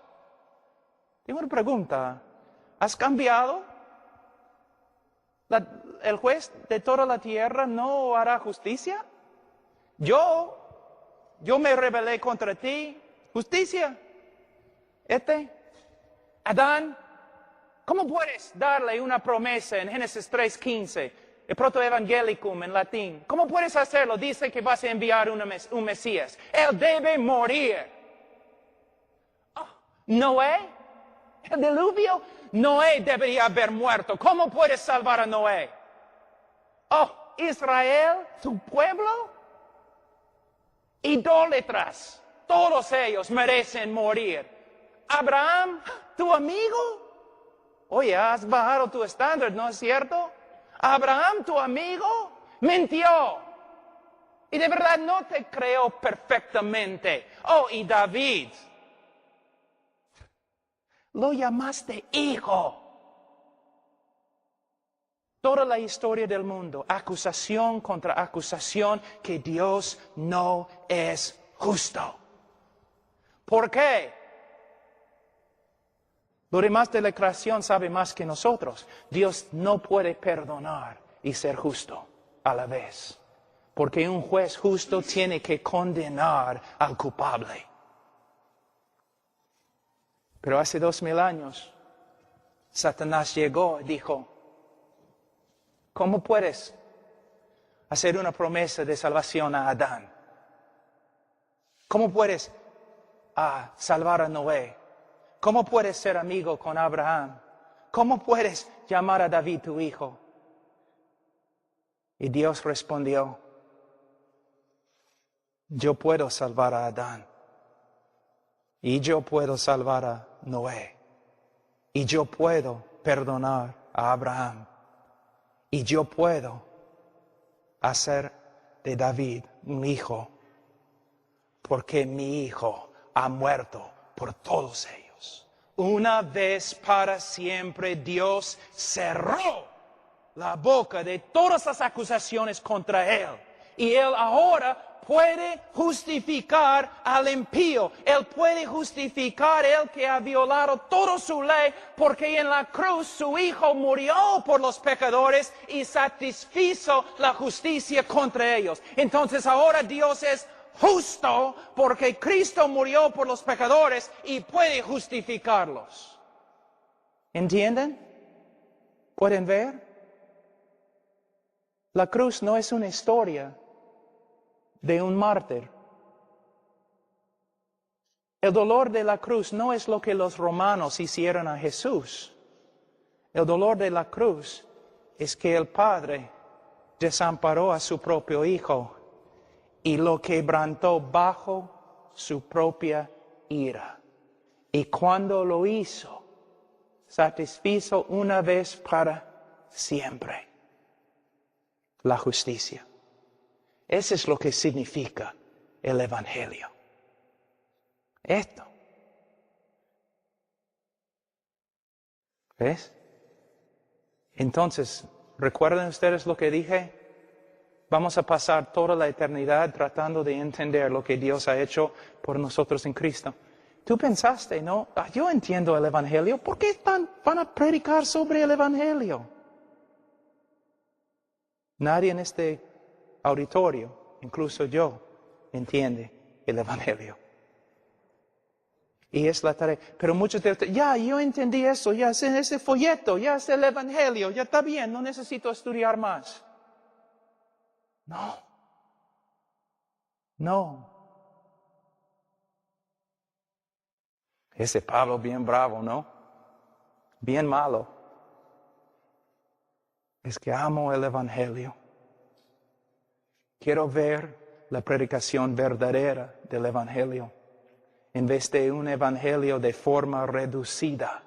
tengo una pregunta. ¿Has cambiado? ¿El juez de toda la tierra no hará justicia? Yo me rebelé contra ti. ¿Justicia? Adán, ¿cómo puedes darle una promesa en Génesis 3:15? El protoevangelicum en latín. ¿Cómo puedes hacerlo? Dice que vas a enviar un Mesías. Él debe morir. Noé, El diluvio, Noé debería haber muerto. ¿Cómo puedes salvar a Noé? Oh, Israel, tu pueblo, idólatras, todos ellos merecen morir. Abraham, tu amigo, oye, has bajado tu estándar, ¿no es cierto? Abraham, tu amigo, mintió. Y de verdad no te creo perfectamente. Oh, y David, lo llamaste hijo. Toda la historia del mundo, acusación contra acusación, que Dios no es justo. ¿Por qué? Lo demás de la creación sabe más que nosotros. Dios no puede perdonar y ser justo a la vez. Porque un juez justo tiene que condenar al culpable. Pero hace 2000 años, Satanás llegó y dijo, ¿cómo puedes hacer una promesa de salvación a Adán? ¿Cómo puedes salvar a Noé? ¿Cómo puedes ser amigo con Abraham? ¿Cómo puedes llamar a David tu hijo? Y Dios respondió, yo puedo salvar a Adán. Y yo puedo salvar a Noé. Y yo puedo perdonar a Abraham. Y yo puedo hacer de David un hijo. Porque mi hijo ha muerto por todos ellos. Una vez para siempre Dios cerró la boca de todas las acusaciones contra él. Y él ahora puede justificar al impío. Él puede justificar el que ha violado toda su ley, porque en la cruz su Hijo murió por los pecadores y satisfizo la justicia contra ellos. Entonces ahora Dios es justo porque Cristo murió por los pecadores y puede justificarlos. ¿Entienden? ¿Pueden ver? La cruz no es una historia de un mártir. El dolor de la cruz no es lo que los romanos hicieron a Jesús. El dolor de la cruz es que el Padre desamparó a su propio Hijo y lo quebrantó bajo su propia ira. Y cuando lo hizo, satisfizo una vez para siempre la justicia. Eso es lo que significa el Evangelio. Esto. ¿Ves? Entonces, ¿recuerdan ustedes lo que dije? Vamos a pasar toda la eternidad tratando de entender lo que Dios ha hecho por nosotros en Cristo. Tú pensaste, ¿no? Yo entiendo el Evangelio. ¿Por qué van a predicar sobre el Evangelio? Nadie en este auditorio, incluso yo, entiende el Evangelio. Y es la tarea. Pero muchos de ustedes, ya, yo entendí eso, ya sé ese folleto, ya sé el Evangelio, ya está bien, no necesito estudiar más. No. No. Ese Pablo bien bravo, ¿no? Bien malo. Es que amo el Evangelio. Quiero ver la predicación verdadera del Evangelio, en vez de un Evangelio de forma reducida.